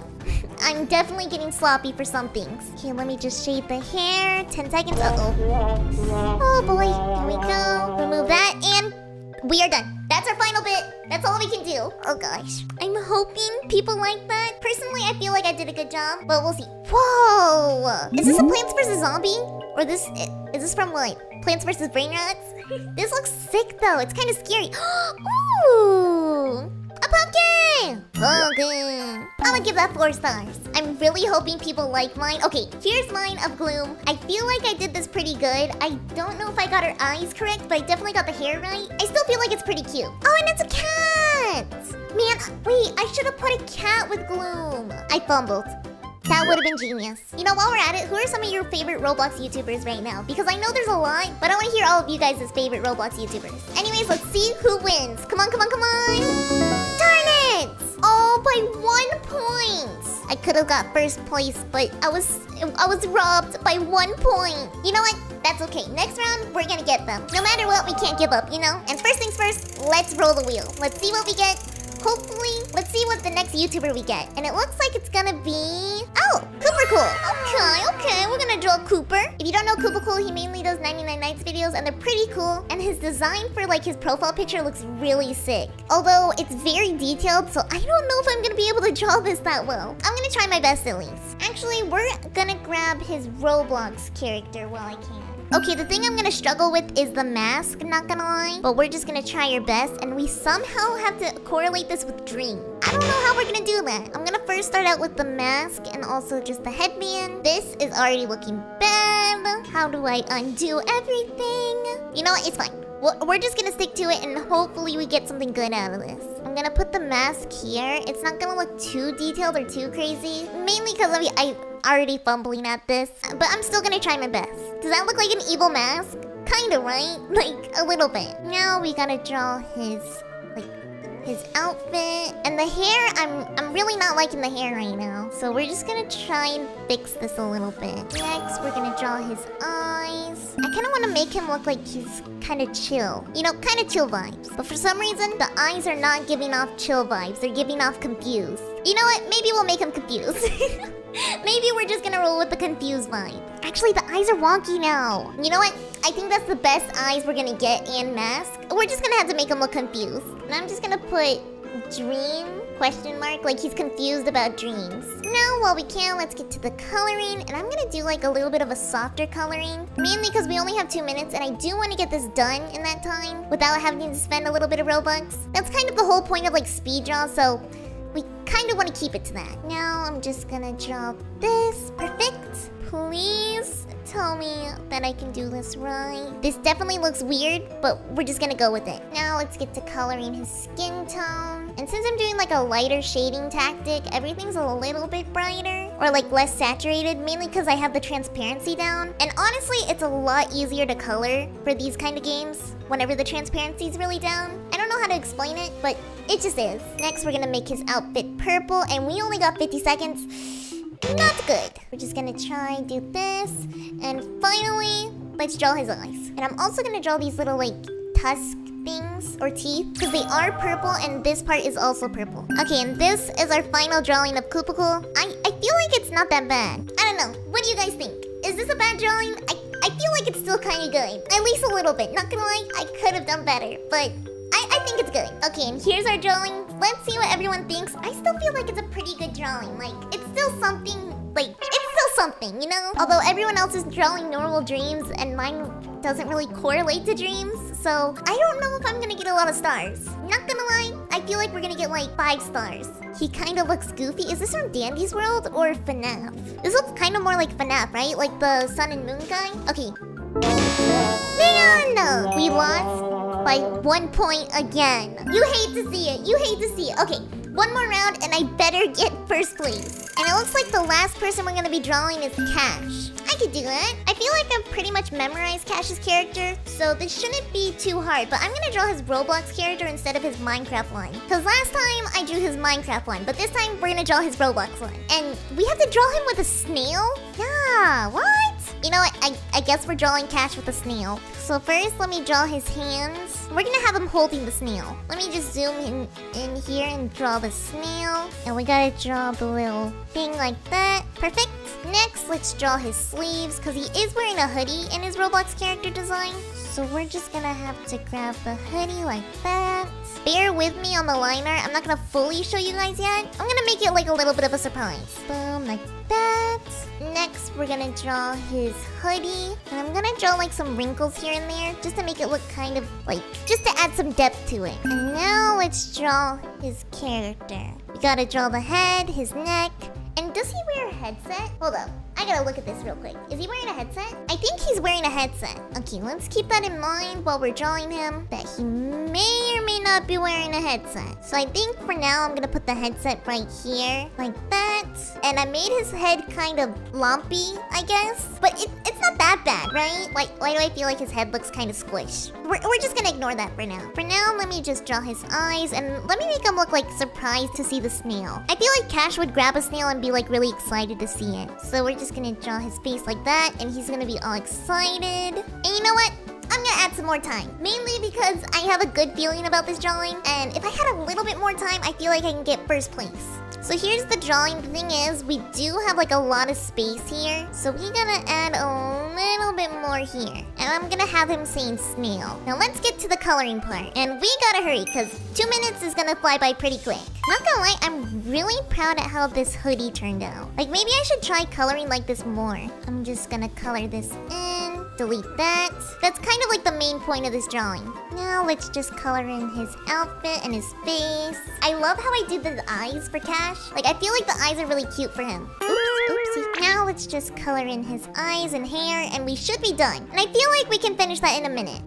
S1: I'm definitely getting sloppy for some things. Okay, let me just shade the hair. 10 seconds. Oh boy, here we go. Remove that, and we are done. That's our final bit. That's all we can do. Oh gosh. I'm hoping people like that. Personally, I feel like I did a good job, but we'll see. Whoa! Is this a Plants vs. Zombie? Or is this from what? Plants vs. Brain Rats? This looks sick though. It's kind of scary. Ooh! A pumpkin! Pumpkin! I'm gonna give that 4 stars. I'm really hoping people like mine. Okay, here's mine of Gloom. I feel like I did this pretty good. I don't know if I got her eyes correct, but I definitely got the hair right. I still feel like it's pretty cute. Oh, and it's a cat! Man, wait, I should have put a cat with Gloom. I fumbled. That would have been genius. You know, while we're at it, who are some of your favorite Roblox YouTubers right now? Because I know there's a lot, but I want to hear all of you guys' favorite Roblox YouTubers. Anyways, let's see who wins. Come on, come on, come on! Darn it! Oh, by 1 point! I could have got first place, but I was robbed by 1 point. You know what? That's okay. Next round, we're gonna get them. No matter what, we can't give up, you know? And first things first, let's roll the wheel. Let's see what we get. Hopefully, let's see what the next YouTuber we get. And it looks like it's gonna be... Oh, Koopekool. Okay, we're gonna draw Cooper. If you don't know Koopekool, he mainly does 99 Nights videos, and they're pretty cool. And his design for like his profile picture looks really sick. Although, it's very detailed, so I don't know if I'm gonna be able to draw this that well. I'm gonna try my best at least. Actually, we're gonna grab his Roblox character while I can. Okay, the thing I'm gonna struggle with is the mask, not gonna lie. But we're just gonna try our best, and we somehow have to correlate this with Dream. I don't know how we're gonna do that. I'm gonna first start out with the mask and also just the headband. This is already looking bad. How do I undo everything? You know what? It's fine. We're just gonna stick to it, and hopefully we get something good out of this. I'm gonna put the mask here. It's not gonna look too detailed or too crazy. Mainly because I'm already fumbling at this. But I'm still gonna try my best. Does that look like an evil mask? Kinda, right? Like, a little bit. Now we gotta draw his outfit. And the hair, I'm really not liking the hair right now. So we're just gonna try and fix this a little bit. Next, we're gonna draw his eyes. I kinda wanna make him look like he's kinda chill. You know, kinda chill vibes. But for some reason, the eyes are not giving off chill vibes. They're giving off confused. You know what? Maybe we'll make him confused. Maybe we're just gonna roll with the confused vibe. Actually, the eyes are wonky now. You know what? I think that's the best eyes we're gonna get and mask. We're just gonna have to make him look confused. And I'm just gonna put dream question mark, like he's confused about dreams. Now, while we can, let's get to the coloring. And I'm gonna do like a little bit of a softer coloring. Mainly because we only have 2 minutes and I do want to get this done in that time without having to spend a little bit of Robux. That's kind of the whole point of like speed draw, so we kind of want to keep it to that. Now I'm just gonna draw this. Perfect. Please tell me that I can do this right. This definitely looks weird, but we're just gonna go with it. Now let's get to coloring his skin tone. And since I'm doing like a lighter shading tactic, everything's a little bit brighter or like less saturated, mainly because I have the transparency down. And honestly, it's a lot easier to color for these kind of games whenever the transparency is really down. I don't know how to explain it, but it just is. Next, we're gonna make his outfit purple, and we only got 50 seconds. Not good. We're just gonna try and do this. And finally, let's draw his eyes. And I'm also gonna draw these little like tusk things or teeth because they are purple and this part is also purple. Okay, and this is our final drawing of Koopekool. I feel like it's not that bad. I don't know. What do you guys think? Is this a bad drawing? I feel like it's still kind of good. At least a little bit. Not gonna lie, I could have done better, but I think it's good. Okay, and here's our drawing. Let's see what everyone thinks. I still feel like it's a pretty good drawing. Like, it's still something, you know? Although everyone else is drawing normal dreams and mine doesn't really correlate to dreams. So, I don't know if I'm gonna get a lot of stars. Not gonna lie, I feel like we're gonna get like 5 stars. He kind of looks goofy. Is this from Dandy's World or FNAF? This looks kind of more like FNAF, right? Like the sun and moon guy? Okay. Man! We lost by 1 point again. You hate to see it. You hate to see it. Okay, one more round and I better get first place. And it looks like the last person we're gonna be drawing is Cash. I could do it. I feel like I've pretty much memorized Cash's character, so this shouldn't be too hard. But I'm gonna draw his Roblox character instead of his Minecraft one. Because last time I drew his Minecraft one, but this time we're gonna draw his Roblox one. And we have to draw him with a snail? Yeah, what? You know what? I guess we're drawing Cash with a snail. So first, let me draw his hands. We're gonna have him holding the snail. Let me just zoom in here and draw the snail. And we gotta draw the little thing like that. Perfect. Next, let's draw his sleeves, because he is wearing a hoodie in his Roblox character design. So we're just gonna have to grab the hoodie like that. Bear with me on the liner. I'm not gonna fully show you guys yet. I'm gonna make it like a little bit of a surprise. Boom, like that. Next, we're gonna draw his hoodie. And I'm gonna draw like some wrinkles here and there just to make it look kind of like, just to add some depth to it. And now let's draw his character. We gotta draw the head, his neck. And does he wear a headset? Hold up. I gotta look at this real quick. Is he wearing a headset? I think he's wearing a headset. Okay, let's keep that in mind while we're drawing him, that he may or may not be wearing a headset. So I think for now, I'm gonna put the headset right here, like that. And I made his head kind of lumpy, I guess. But it's not that bad, right? Like, why do I feel like his head looks kind of squished? We're just gonna ignore that for now. For now, let me just draw his eyes and let me make him look like surprised to see the snail. I feel like Cash would grab a snail and be like really excited to see it. So we're just gonna draw his face like that and he's gonna be all excited. And you know what? I'm gonna add some more time. Mainly because I have a good feeling about this drawing, and if I had a little bit more time, I feel like I can get first place. So here's the drawing. The thing is, we do have like a lot of space here, so we gotta add a little bit more here. And I'm gonna have him saying snail. Now let's get to the coloring part. And we gotta hurry, because 2 minutes is gonna fly by pretty quick. Not gonna lie, I'm really proud at how this hoodie turned out. Like, maybe I should try coloring like this more. I'm just gonna color this in. Delete that. That's kind of like the main point of this drawing. Now let's just color in his outfit and his face. I love how I did the eyes for Cash. Like, I feel like the eyes are really cute for him. Oops, oopsie. Now let's just color in his eyes and hair and we should be done. And I feel like we can finish that in a minute.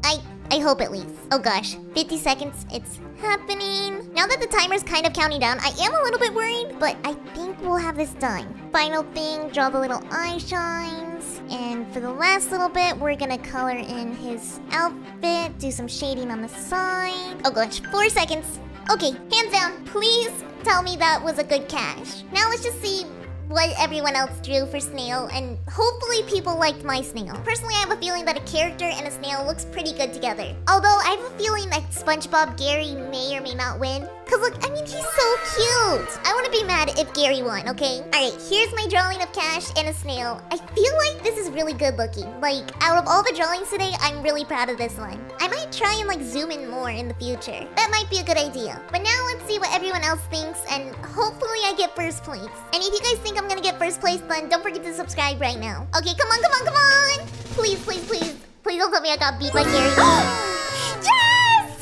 S1: I hope at least. Oh gosh, 50 seconds, it's happening. Now that the timer's kind of counting down, I am a little bit worried, but I think we'll have this done. Final thing, draw the little eye shines. And for the last little bit, we're gonna color in his outfit, do some shading on the side. Oh gosh, 4 seconds. Okay, hands down, please tell me that was a good Cash. Now let's just see what everyone else drew for snail, and hopefully people liked my snail. Personally, I have a feeling that a character and a snail looks pretty good together. Although I have a feeling that SpongeBob Gary may or may not win. Cause look, I mean, he's so cute. I wouldn't be mad if Gary won, okay? Alright, here's my drawing of Cash and a snail. I feel like this is really good looking. Like, out of all the drawings today, I'm really proud of this one. I might try and like zoom in more in the future. That might be a good idea. But now let's see what everyone else thinks, and hopefully I get first place. And if you guys think I'm gonna get first place, then don't forget to subscribe right now. Okay, come on, come on, come on! Please, please, please. Please don't tell me I got beat by Gary. Yes!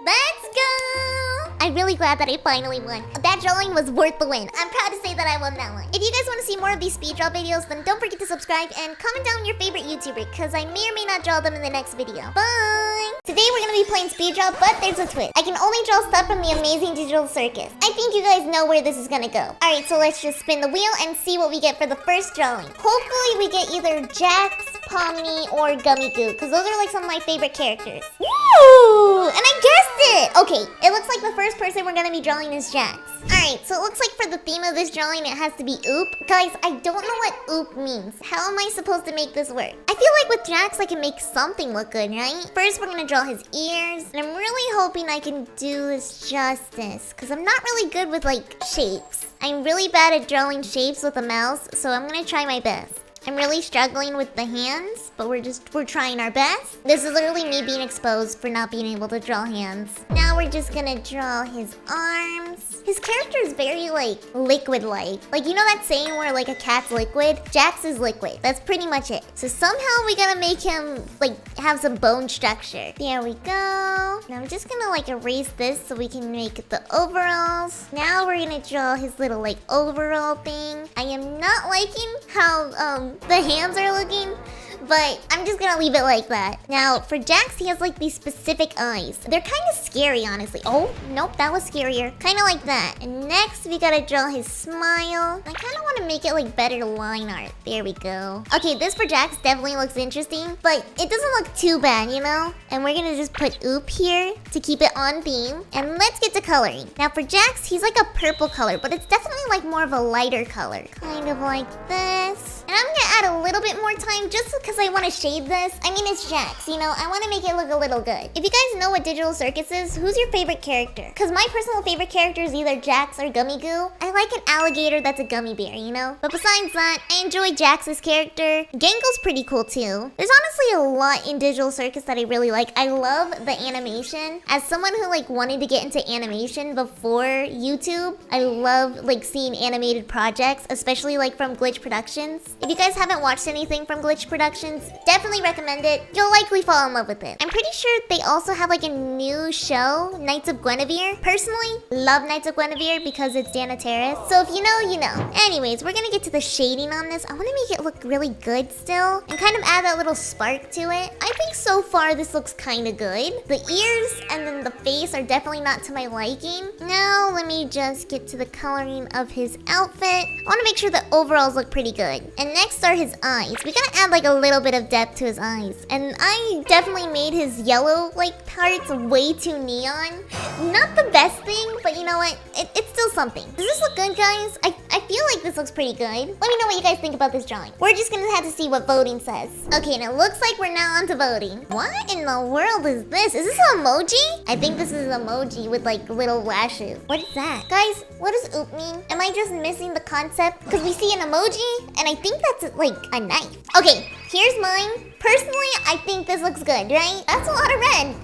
S1: Let's go! I'm really glad that I finally won. That drawing was worth the win. I'm proud to say that I won that one. If you guys want to see more of these speed draw videos, then don't forget to subscribe and comment down your favorite YouTuber, because I may or may not draw them in the next video. Bye! Today we're going to be playing speed draw, but there's a twist. I can only draw stuff from the amazing digital circus. I think you guys know where this is going to go. Alright, so let's just spin the wheel and see what we get for the first drawing. Hopefully we get either Jax, Pomni, or Gummy Goo, because those are like some of my favorite characters. Woo! And I guessed it! Okay, it looks like the first person we're gonna be drawing is Jax. Alright, so it looks like for the theme of this drawing, it has to be oop. Guys, I don't know what oop means. How am I supposed to make this work? I feel like with Jax, I can make something look good, right? First, we're gonna draw his ears, and I'm really hoping I can do this justice, because I'm not really good with, like, shapes. I'm really bad at drawing shapes with a mouse, so I'm gonna try my best. I'm really struggling with the hands, but we're trying our best. This is literally me being exposed for not being able to draw hands. Now we're just gonna draw his arms. His character is very, like, liquid-like. Like, you know that saying where, like, a cat's liquid? Jax is liquid. That's pretty much it. So somehow we gotta make him, like, have some bone structure. There we go. Now I'm just gonna, like, erase this so we can make the overalls. Now we're gonna draw his little, like, overall thing. I am not liking how, the hands are looking, but I'm just gonna leave it like that. Now, for Jax, he has like these specific eyes. They're kind of scary, honestly. Oh, nope, that was scarier. Kind of like that. And next, we gotta draw his smile. I kind of want to make it like better line art. There we go. Okay, this for Jax definitely looks interesting, but it doesn't look too bad, you know? And we're gonna just put oop here to keep it on theme. And let's get to coloring. Now, for Jax, he's like a purple color, but it's definitely like more of a lighter color. Kind of like this. And I'm gonna add a little bit more time just because I want to shade this. I mean, it's Jax, you know? I want to make it look a little good. If you guys know what digital circus is, who's your favorite character? Because my personal favorite character is either Jax or Gummy Goo. I like an alligator that's a gummy bear, you know? But besides that, I enjoy Jax's character. Gengo's pretty cool too. There's honestly a lot in digital circus that I really like. I love the animation. As someone who like wanted to get into animation before YouTube, I love like seeing animated projects, especially like from Glitch Productions. If you guys haven't watched anything from Glitch Productions, definitely recommend it. You'll likely fall in love with it. I'm pretty sure they also have like a new show, Knights of Guinevere. Personally, love Knights of Guinevere because it's Dana Terrace. So if you know, you know. Anyways, we're gonna get to the shading on this. I want to make it look really good still and kind of add that little spark to it. I think so far this looks kind of good. The ears and then the face are definitely not to my liking. Now let me just get to the coloring of his outfit. I want to make sure the overalls look pretty good. And next are his eyes. We gotta add like a little bit of depth to his eyes. And I definitely made his yellow like parts way too neon. Not the best thing, but you know what? It's still something. Does this look good, guys? I feel like this looks pretty good. Let me know what you guys think about this drawing. We're just gonna have to see what voting says. Okay, and it looks like we're now on to voting. What in the world is this? Is this an emoji? I think this is an emoji with like little lashes. What is that? Guys, what does oop mean? Am I just missing the concept? Because we see an emoji, and I think that's like a knife. Okay, here's mine. Personally, I think this looks good, right? That's a lot of red.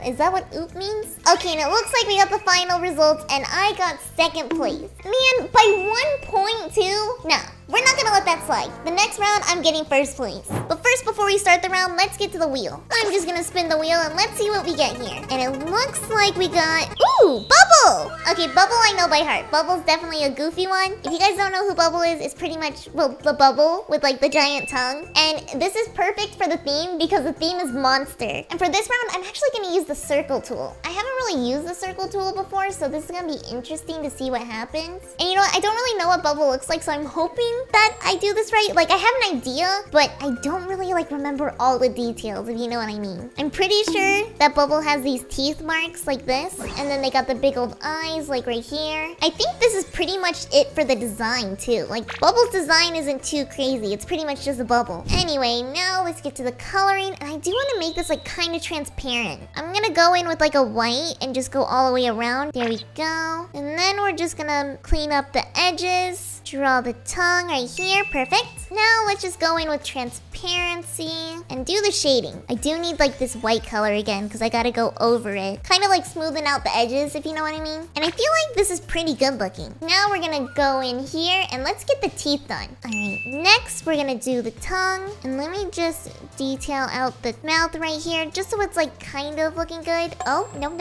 S1: Is that what oop means? Okay, and it looks like we got the final results, and I got second place. Man, by 1 point too? Nah, we're not gonna let that slide. The next round, I'm getting first place. But first, before we start the round, let's get to the wheel. I'm just gonna spin the wheel, and let's see what we get here. And it looks like we got... Ooh, Bubble! Okay, Bubble I know by heart. Bubble's definitely a goofy one. If you guys don't know who Bubble is, it's pretty much, well, the bubble with like the giant tongue. And this is perfect for the theme because the theme is monster. And for this round, I'm actually gonna use the circle tool. I haven't really used the circle tool before, so this is gonna be interesting to see what happens. And you know what? I don't really know what Bubble looks like, so I'm hoping that I do this right. Like, I have an idea, but I don't really really like remember all the details, if you know what I mean. I'm pretty sure that Bubble has these teeth marks like this, and then they got the big old eyes like right here. I think this is pretty much it for the design too. Like Bubble's design isn't too crazy. It's pretty much just a bubble. Anyway, now let's get to the coloring, and I do want to make this like kind of transparent. I'm gonna go in with like a white and just go all the way around. There we go. And then we're just gonna clean up the edges. Draw the tongue right here. Perfect. Now let's just go in with transparency and do the shading. I do need like this white color again because I gotta go over it. Kind of like smoothing out the edges, if you know what I mean. And I feel like this is pretty good looking. Now we're gonna go in here and let's get the teeth done. Alright, next we're gonna do the tongue. And let me just detail out the mouth right here just so it's like kind of looking good. Oh, no.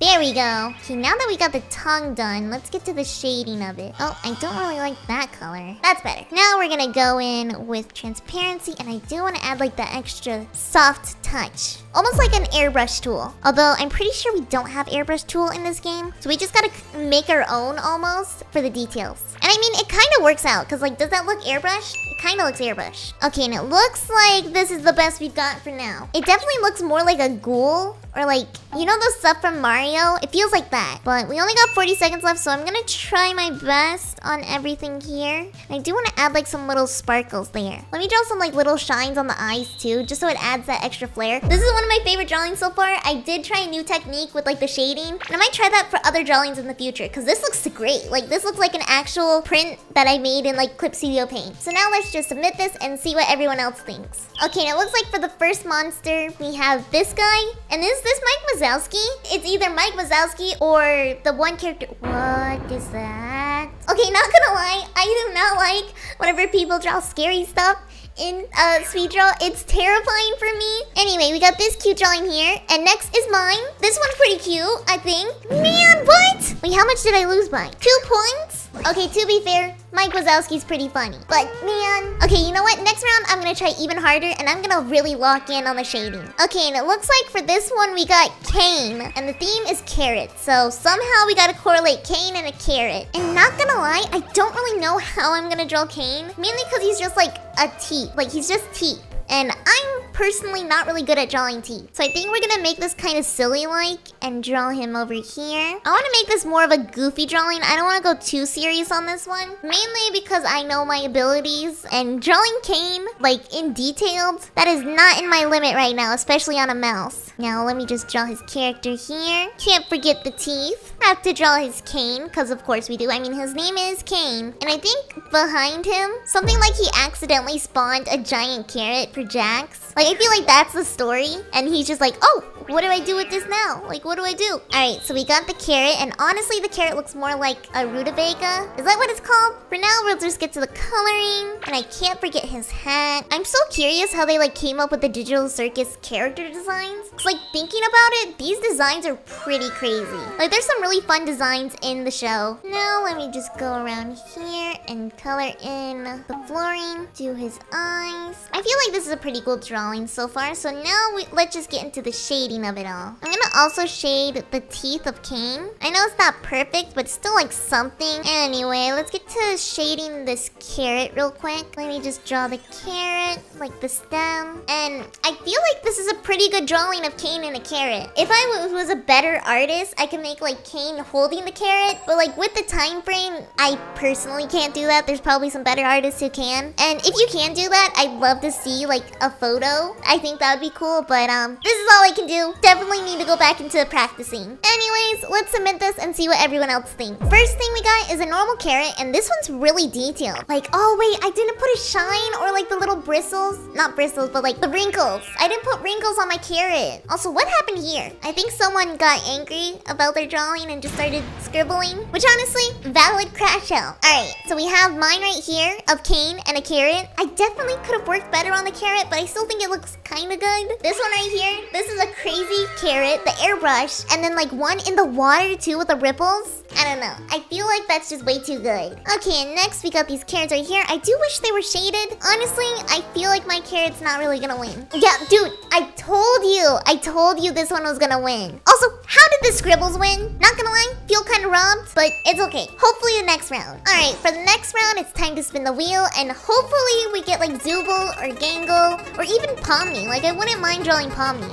S1: There we go. Okay, now that we got the tongue done, let's get to the shading of it. Oh, I don't really like that color. That's better. Now we're gonna go in with transparency, and I do want to add like the extra soft touch. Almost like an airbrush tool. Although I'm pretty sure we don't have airbrush tool in this game. So we just gotta make our own almost for the details. And I mean, it kind of works out because like, does that look airbrush? It kind of looks airbrush. Okay, and it looks like this is the best we've got for now. It definitely looks more like a ghoul or like, you know those stuff from Mario? It feels like that. But we only got 40 seconds left, so I'm gonna try my best on everything here. I do want to add like some little sparkles there. Let me draw some like little shines on the eyes too, just so it adds that extra flair. This is one of my favorite drawings so far. I did try a new technique with like the shading, and I might try that for other drawings in the future because this looks great. Like this looks like an actual print that I made in like Clip Studio Paint. So now let's just submit this and see what everyone else thinks. Okay, now it looks like for the first monster, we have this guy. And is this Mike Wazowski? It's either Mike Wazowski or the one character. What is that? Okay, not gonna lie, I do not like whenever people draw scary stuff in speed draw. It's terrifying for me. Anyway, we got this cute drawing here, and next is mine. This one's pretty cute, I think. Man, what? Wait, how much did I lose by? 2 points? Okay, to be fair, Mike Wazowski's pretty funny. But man, okay, you know what? Next round, I'm gonna try even harder, and I'm gonna really lock in on the shading. Okay, and it looks like for this one, we got Caine, and the theme is carrot. So somehow we gotta correlate Caine and a carrot. And not gonna lie, I don't really know how I'm gonna draw Caine, mainly because he's just like a teeth. Like he's just teeth. And I'm personally not really good at drawing teeth. So I think we're gonna make this kind of silly-like and draw him over here. I wanna make this more of a goofy drawing. I don't wanna go too serious on this one. Mainly because I know my abilities, and drawing Caine, like in detailed, that is not in my limit right now, especially on a mouse. Now let me just draw his character here. Can't forget the teeth. Have to draw his Caine, because of course we do. I mean, his name is Caine. And I think behind him, something like he accidentally spawned a giant carrot for Jax. Like, I feel like that's the story. And he's just like, oh, what do I do with this now? Like, what do I do? Alright, so we got the carrot. And honestly, the carrot looks more like a rutabaga. Is that what it's called? For now, we'll just get to the coloring. And I can't forget his hat. I'm so curious how they, like, came up with the Digital Circus character designs. Because, like, thinking about it, these designs are pretty crazy. Like, there's some really fun designs in the show. Now, let me just go around here and color in the flooring. Do his eyes. I feel like this is a pretty cool drawing so far. So now, let's just get into the shading of it all. I'm gonna also shade the teeth of Caine. I know it's not perfect, but still like something. Anyway, let's get to shading this carrot real quick. Let me just draw the carrot, like the stem. And I feel like this is a pretty good drawing of Caine and a carrot. If I was a better artist, I could make like Caine holding the carrot. But like with the time frame, I personally can't do that. There's probably some better artists who can. And if you can do that, I'd love to see like a photo. I think that would be cool, but this is all I can do. Definitely need to go back into practicing. Anyways, let's submit this and see what everyone else thinks. First thing we got is a normal carrot, and this one's really detailed. Like, oh wait, I didn't put a shine or like the little bristles. Not bristles, but like the wrinkles. I didn't put wrinkles on my carrot. Also, what happened here? I think someone got angry about their drawing and just started scribbling, which honestly, valid crash out. Alright, so we have mine right here of Caine and a carrot. I definitely could have worked better on the carrot, but I still think it looks kind of good. This one right here, this is a crazy carrot, the airbrush, and then like one in the water too with the ripples. I don't know. I feel like that's just way too good. Okay, and next we got these carrots right here. I do wish they were shaded. Honestly, I feel like my carrot's not really gonna win. Yeah, dude, I told you. I told you this one was gonna win. Also, how did the scribbles win? Not gonna lie, feel kind of robbed, but it's okay. Hopefully the next round. Alright, for the next round, it's time to spin the wheel, and hopefully we get like Zooble or Gangle or even Pomni. Like, I wouldn't mind drawing Pomni.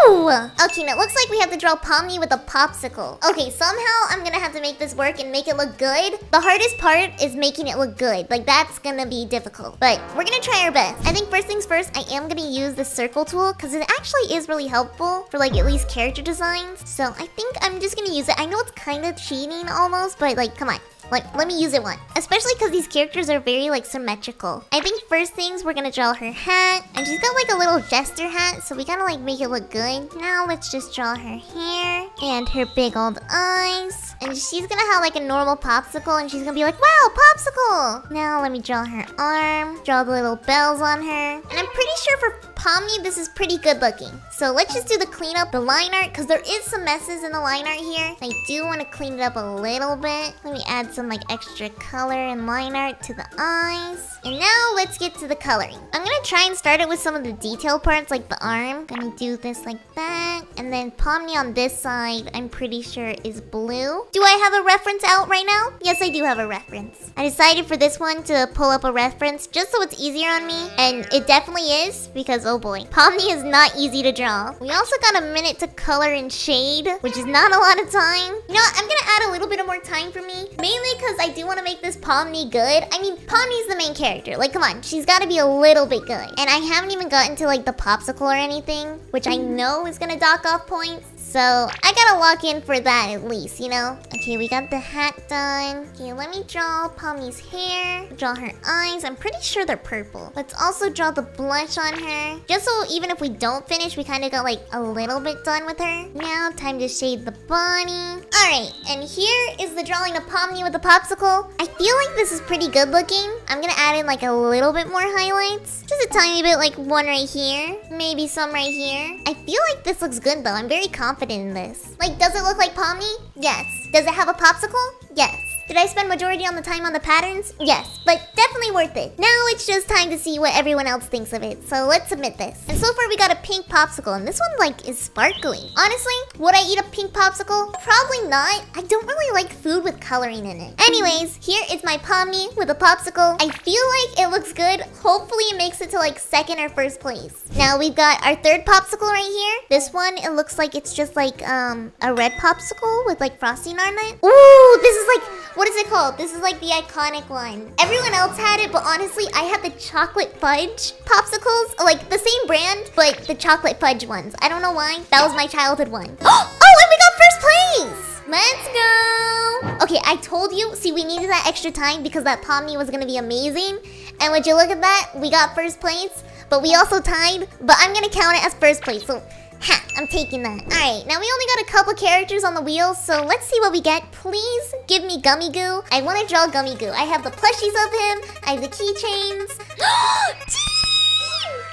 S1: Woo! Okay, now it looks like we have to draw Pomni with a popsicle. Okay, somehow I'm gonna have to make this work and make it look good. The hardest part is making it look good. Like, that's gonna be difficult, but we're gonna try our best. I think first things first, I am gonna use the circle tool because it actually is really helpful for like at least character designs. So I think I'm just gonna use it. I know it's kind of cheating almost, but like, come on. Like, let me use it once. Especially because these characters are very, like, symmetrical. I think first things, we're gonna draw her hat. And she's got, like, a little jester hat, so we gotta, like, make it look good. Now, let's just draw her hair. And her big old eyes. And she's gonna have, like, a normal popsicle. And she's gonna be like, wow, popsicle! Now, let me draw her arm. Draw the little bells on her. And I'm pretty sure for Pomni, this is pretty good looking. So let's just do the cleanup, the line art, because there is some messes in the line art here. I do want to clean it up a little bit. Let me add some like extra color and line art to the eyes. And now let's get to the coloring. I'm gonna try and start it with some of the detail parts, like the arm. Gonna do this like that. And then Pomni on this side, I'm pretty sure is blue. Do I have a reference out right now? Yes, I do have a reference. I decided for this one to pull up a reference just so it's easier on me. And it definitely is, because oh boy, Pomni is not easy to draw. We also got a minute to color and shade, which is not a lot of time. You know what? I'm gonna add a little bit of more time for me, mainly because I do want to make this Pomni good. I mean, Pomni's the main character. Like, come on, she's got to be a little bit good. And I haven't even gotten to like the popsicle or anything, which I know is gonna dock off points. So I gotta lock in for that at least, you know? Okay, we got the hat done. Okay, let me draw Pomni's hair. Draw her eyes. I'm pretty sure they're purple. Let's also draw the blush on her. Just so even if we don't finish, we kind of got like a little bit done with her. Now, time to shade the body. Alright, and here is the drawing of Pomni with the popsicle. I feel like this is pretty good looking. I'm gonna add in like a little bit more highlights. Just a tiny bit, like one right here. Maybe some right here. I feel like this looks good though. I'm very confident in this. Like, does it look like Pomni? Yes. Does it have a popsicle? Yes. Did I spend majority on the time on the patterns? Yes, but definitely worth it. Now it's just time to see what everyone else thinks of it. So let's submit this. And so far we got a pink popsicle, and this one like is sparkly. Honestly, would I eat a pink popsicle? Probably not. I don't really like food with coloring in it. Anyways, here is my Pomni with a popsicle. I feel like it looks good. Hopefully it makes it to like second or first place. Now we've got our third popsicle right here. This one, it looks like it's just like a red popsicle with like frosting on it. Ooh, this is like, what is it called? This is like the iconic one. Everyone else had it, but honestly, I had the chocolate fudge popsicles. Like the same brand, but the chocolate fudge ones. I don't know why. That was my childhood one. Oh, and we got first place! Let's go! Okay, I told you. See, we needed that extra time because that Pomni was gonna be amazing. And would you look at that? We got first place, but we also tied. But I'm gonna count it as first place, so ha, I'm taking that. Alright, now we only got a couple characters on the wheel, so let's see what we get. Please give me Gummy Goo. I want to draw Gummy Goo. I have the plushies of him. I have the keychains.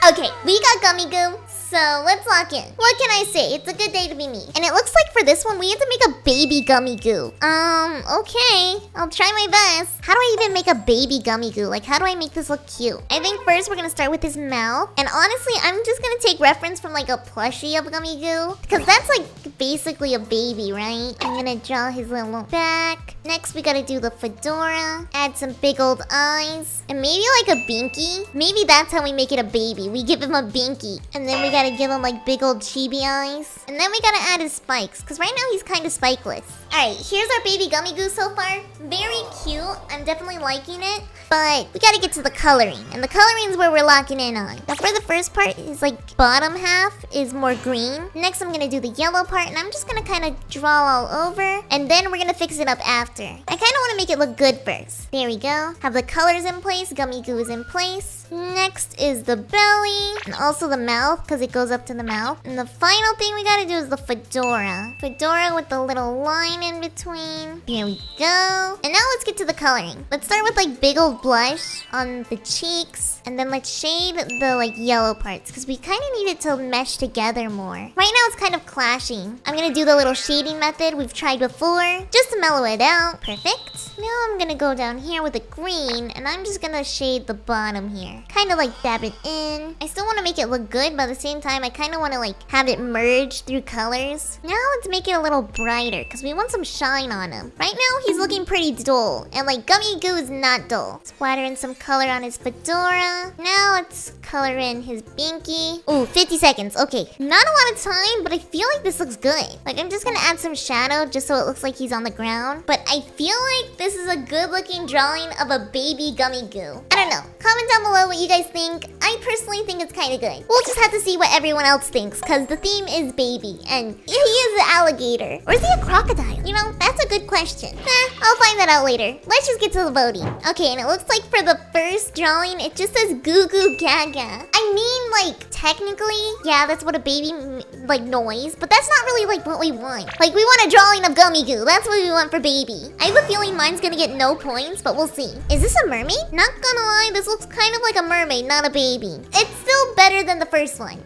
S1: Okay, we got Gummy Goo. So let's lock in. What can I say? It's a good day to be me. And it looks like for this one, we have to make a baby Gummy Goo. Okay. I'll try my best. How do I even make a baby Gummy Goo? Like, how do I make this look cute? I think first we're gonna start with his mouth. And honestly, I'm just gonna take reference from like a plushie of Gummy Goo. Because that's like basically a baby, right? I'm gonna draw his little back. Next, we gotta do the fedora. Add some big old eyes. And maybe like a binky. Maybe that's how we make it a baby. We give him a binky. And then we gotta give him like big old chibi eyes. And then we gotta add his spikes, because right now he's kind of spikeless. Alright, here's our baby Gummy Goo so far. Very cute. I'm definitely liking it. But we gotta get to the coloring. And the coloring is where we're locking in on. Now for the first part, is like bottom half is more green. Next I'm gonna do the yellow part, and I'm just gonna kind of draw all over. And then we're gonna fix it up after. I kind of want to make it look good first. There we go. Have the colors in place. Gummy Goo is in place. Next is the belly. And also the mouth, because it goes up to the mouth. And the final thing we gotta do is the fedora. Fedora with the little line in between. Here we go. And now let's get to the coloring. Let's start with like big old blush on the cheeks. And then let's shade the like yellow parts, because we kind of need it to mesh together more. Right now it's kind of clashing. I'm gonna do the little shading method we've tried before, just to mellow it out. Perfect. Now I'm gonna go down here with the green, and I'm just gonna shade the bottom here. Kind of like dab it in. I still want to make it look good, but at the same same time, I kind of want to like have it merge through colors. Now let's make it a little brighter because we want some shine on him. Right now, he's looking pretty dull. And like gummy goo is not dull. Splatter in some color on his fedora. Now let's color in his binky. Ooh, 50 seconds. Okay, not a lot of time, but I feel like this looks good. Like I'm just gonna add some shadow just so it looks like he's on the ground. But I feel like this is a good looking drawing of a baby gummy goo. I don't know. Comment down below what you guys think. I personally think it's kind of good. We'll just have to see what everyone else thinks because the theme is baby and he is an alligator. Or is he a crocodile? You know, that's a good question. I'll find that out later. Let's just get to the voting. Okay, and it looks like for the first drawing, it just says goo goo gaga. I mean, like, technically, yeah, that's what a baby, like, noise, but that's not really, like, what we want. Like, we want a drawing of gummy goo. That's what we want for baby. I have a feeling mine's gonna get no points, but we'll see. Is this a mermaid? Not gonna lie, this looks kind of like a mermaid, not a baby. It's still better than the first one.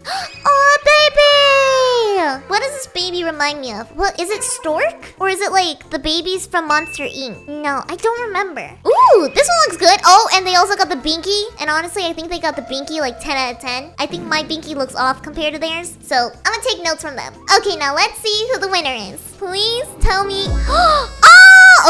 S1: Oh, baby! What does this baby remind me of? What, is it Stork? Or is it, like, the babies from Monster Inc? No, I don't remember. Ooh, this one looks good. Oh, and they also got the binky. And honestly, I think they got the binky like 10 out of 10. I think my binky looks off compared to theirs. So I'm gonna take notes from them. Okay, now let's see who the winner is. Please tell me. Oh!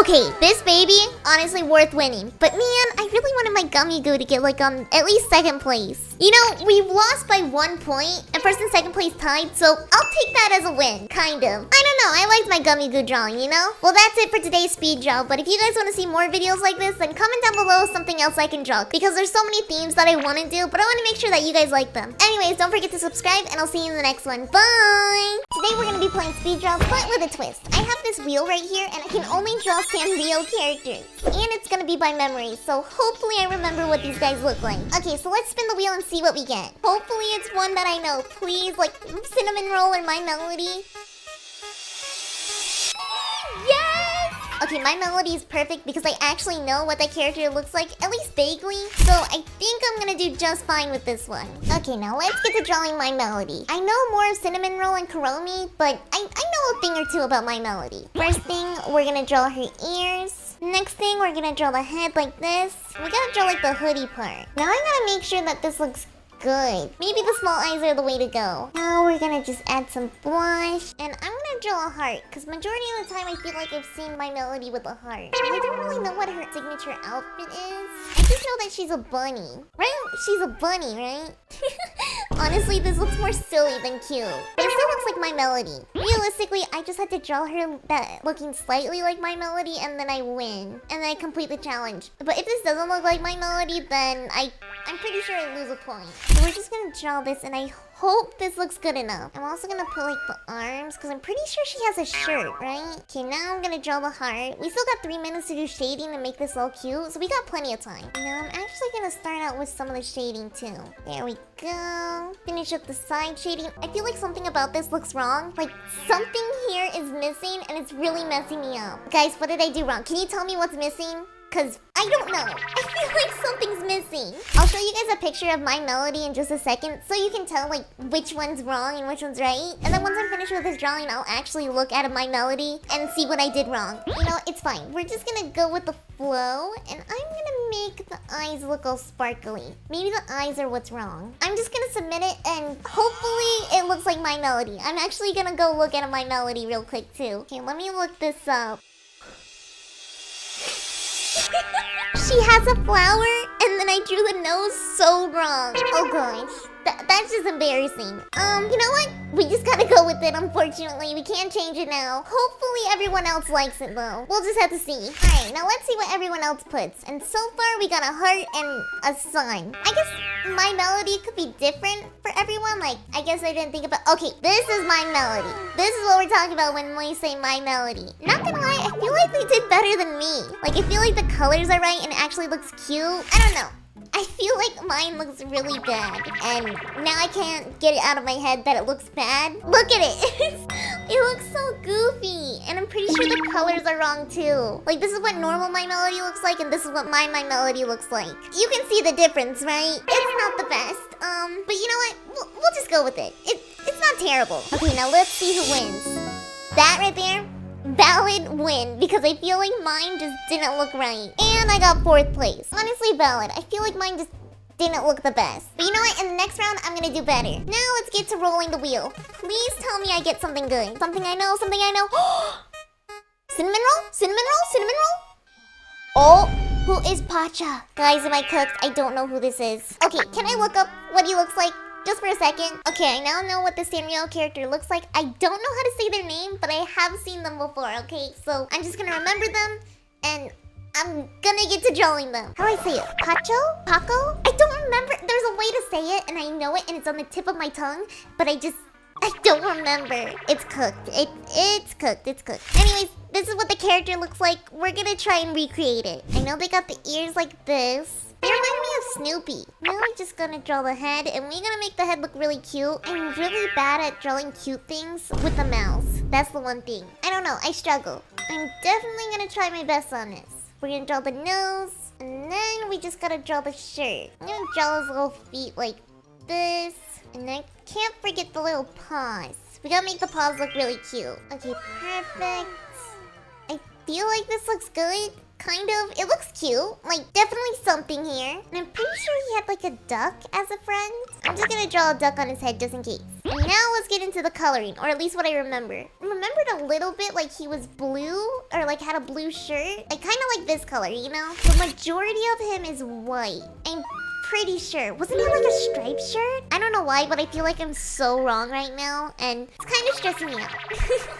S1: Okay, this baby, honestly worth winning. But man, I really wanted my gummy goo to get like at least second place. You know, we've lost by 1 point and first and second place tied, so I'll take that as a win, kind of. I don't know, I liked my gummy goo drawing, you know? Well, that's it for today's speed draw, but if you guys want to see more videos like this, then comment down below something else I can draw, because there's so many themes that I want to do, but I want to make sure that you guys like them. Anyways, don't forget to subscribe, and I'll see you in the next one. Bye! Today we're going to be playing speed draw, but with a twist. I have this wheel right here, and I can only draw Sanrio characters. And it's going to be by memory, so hopefully I remember what these guys look like. Okay, so let's spin the wheel and see what we get. Hopefully it's one that I know. Please, like Cinnamon Roll or My Melody. Yes! Okay, My Melody is perfect because I actually know what that character looks like, at least vaguely. So I think I'm gonna do just fine with this one. Okay, now let's get to drawing My Melody. I know more of Cinnamon Roll and Kuromi, but I know a thing or two about My Melody. First thing, we're gonna draw her ears. Next thing, we're gonna draw the head like this. We gotta draw like the hoodie part. Now I gotta make sure that this looks good. Maybe the small eyes are the way to go. Now we're gonna just add some blush. And I'm gonna draw a heart, because majority of the time I feel like I've seen My Melody with a heart. I don't really know what her signature outfit is. I just know that she's a bunny. Right? She's a bunny, right? Honestly, this looks more silly than cute. But it still looks like My Melody. Realistically, I just had to draw her that looking slightly like My Melody, and then I win. And then I complete the challenge. But if this doesn't look like My Melody, then I'm pretty sure I lose a point. So we're just gonna draw this, and I hope this looks good enough. I'm also gonna put like the arms, because I'm pretty sure she has a shirt, right? Okay, now I'm gonna draw the heart. We still got 3 minutes to do shading and make this all cute, so we got plenty of time. Now I'm actually gonna start out with some of the shading too. There we go. Finish up the side shading. I feel like something about this looks wrong. Like something here is missing and it's really messing me up. Guys, what did I do wrong? Can you tell me what's missing? Because I don't know. I feel like something's missing. I'll show you guys a picture of My Melody in just a second so you can tell like which one's wrong and which one's right. And then once I'm finished with this drawing, I'll actually look at My Melody and see what I did wrong. You know, it's fine. We're just gonna go with the flow, and I'm gonna make the eyes look all sparkly. Maybe the eyes are what's wrong. I'm just gonna submit it, and hopefully it looks like My Melody. I'm actually gonna go look at My Melody real quick too. Okay, let me look this up. She has a flower, and then I drew the nose so wrong. Oh gosh. That's just embarrassing. You know what? We just gotta go with it, unfortunately. We can't change it now. Hopefully everyone else likes it, though. We'll just have to see. Alright, now let's see what everyone else puts. And so far, we got a heart and a sun. I guess My Melody could be different for everyone. Like, I guess I didn't think about... Okay, this is My Melody. This is what we're talking about when we say My Melody. Not gonna lie, I feel like they did better than me. Like, I feel like the colors are right and it actually looks cute. I don't know. I feel like mine looks really bad, and now I can't get it out of my head that it looks bad. Look at it. It looks so goofy, and I'm pretty sure the colors are wrong too. Like, this is what normal My Melody looks like, and this is what My Melody looks like. You can see the difference, right? It's not the best. But you know what? We'll just go with it. It's not terrible. Okay, now let's see who wins. That right there, valid win, because I feel like mine just didn't look right. And I got 4th place. Honestly, valid. I feel like mine just didn't look the best. But you know what? In the next round, I'm gonna do better. Now let's get to rolling the wheel. Please tell me I get something good. Something I know, something I know. Cinnamon roll? Cinnamon roll? Cinnamon roll? Oh, who is Pacha? Guys, am I cooked? I don't know who this is. Okay, can I look up what he looks like? Just for a second. Okay, I now know what the Sanrio character looks like. I don't know how to say their name, but I have seen them before, okay? So I'm just gonna remember them, and I'm gonna get to drawing them. How do I say it? Pacho? Paco? I don't remember. There's a way to say it, and I know it, and it's on the tip of my tongue, but I don't remember. It's cooked. It's cooked. It's cooked. Anyways, this is what the character looks like. We're gonna try and recreate it. I know they got the ears like this. They remind me of Snoopy. Now we're just gonna draw the head, and we're gonna make the head look really cute. I'm really bad at drawing cute things with the mouse. That's the one thing. I don't know, I struggle. I'm definitely gonna try my best on this. We're gonna draw the nose, and then we just gotta draw the shirt. I'm gonna draw his little feet like this, and I can't forget the little paws. We gotta make the paws look really cute. Okay, perfect. I feel like this looks good. Kind of. It looks cute. Like, definitely something here. And I'm pretty sure he had like a duck as a friend. I'm just gonna draw a duck on his head just in case. And now let's get into the coloring, or at least what I remember. I remembered a little bit like he was blue, or like had a blue shirt. I kind of like this color, you know? The majority of him is white. I'm pretty sure. Wasn't it like a striped shirt? I don't know why, but I feel like I'm so wrong right now, and it's kind of stressing me out.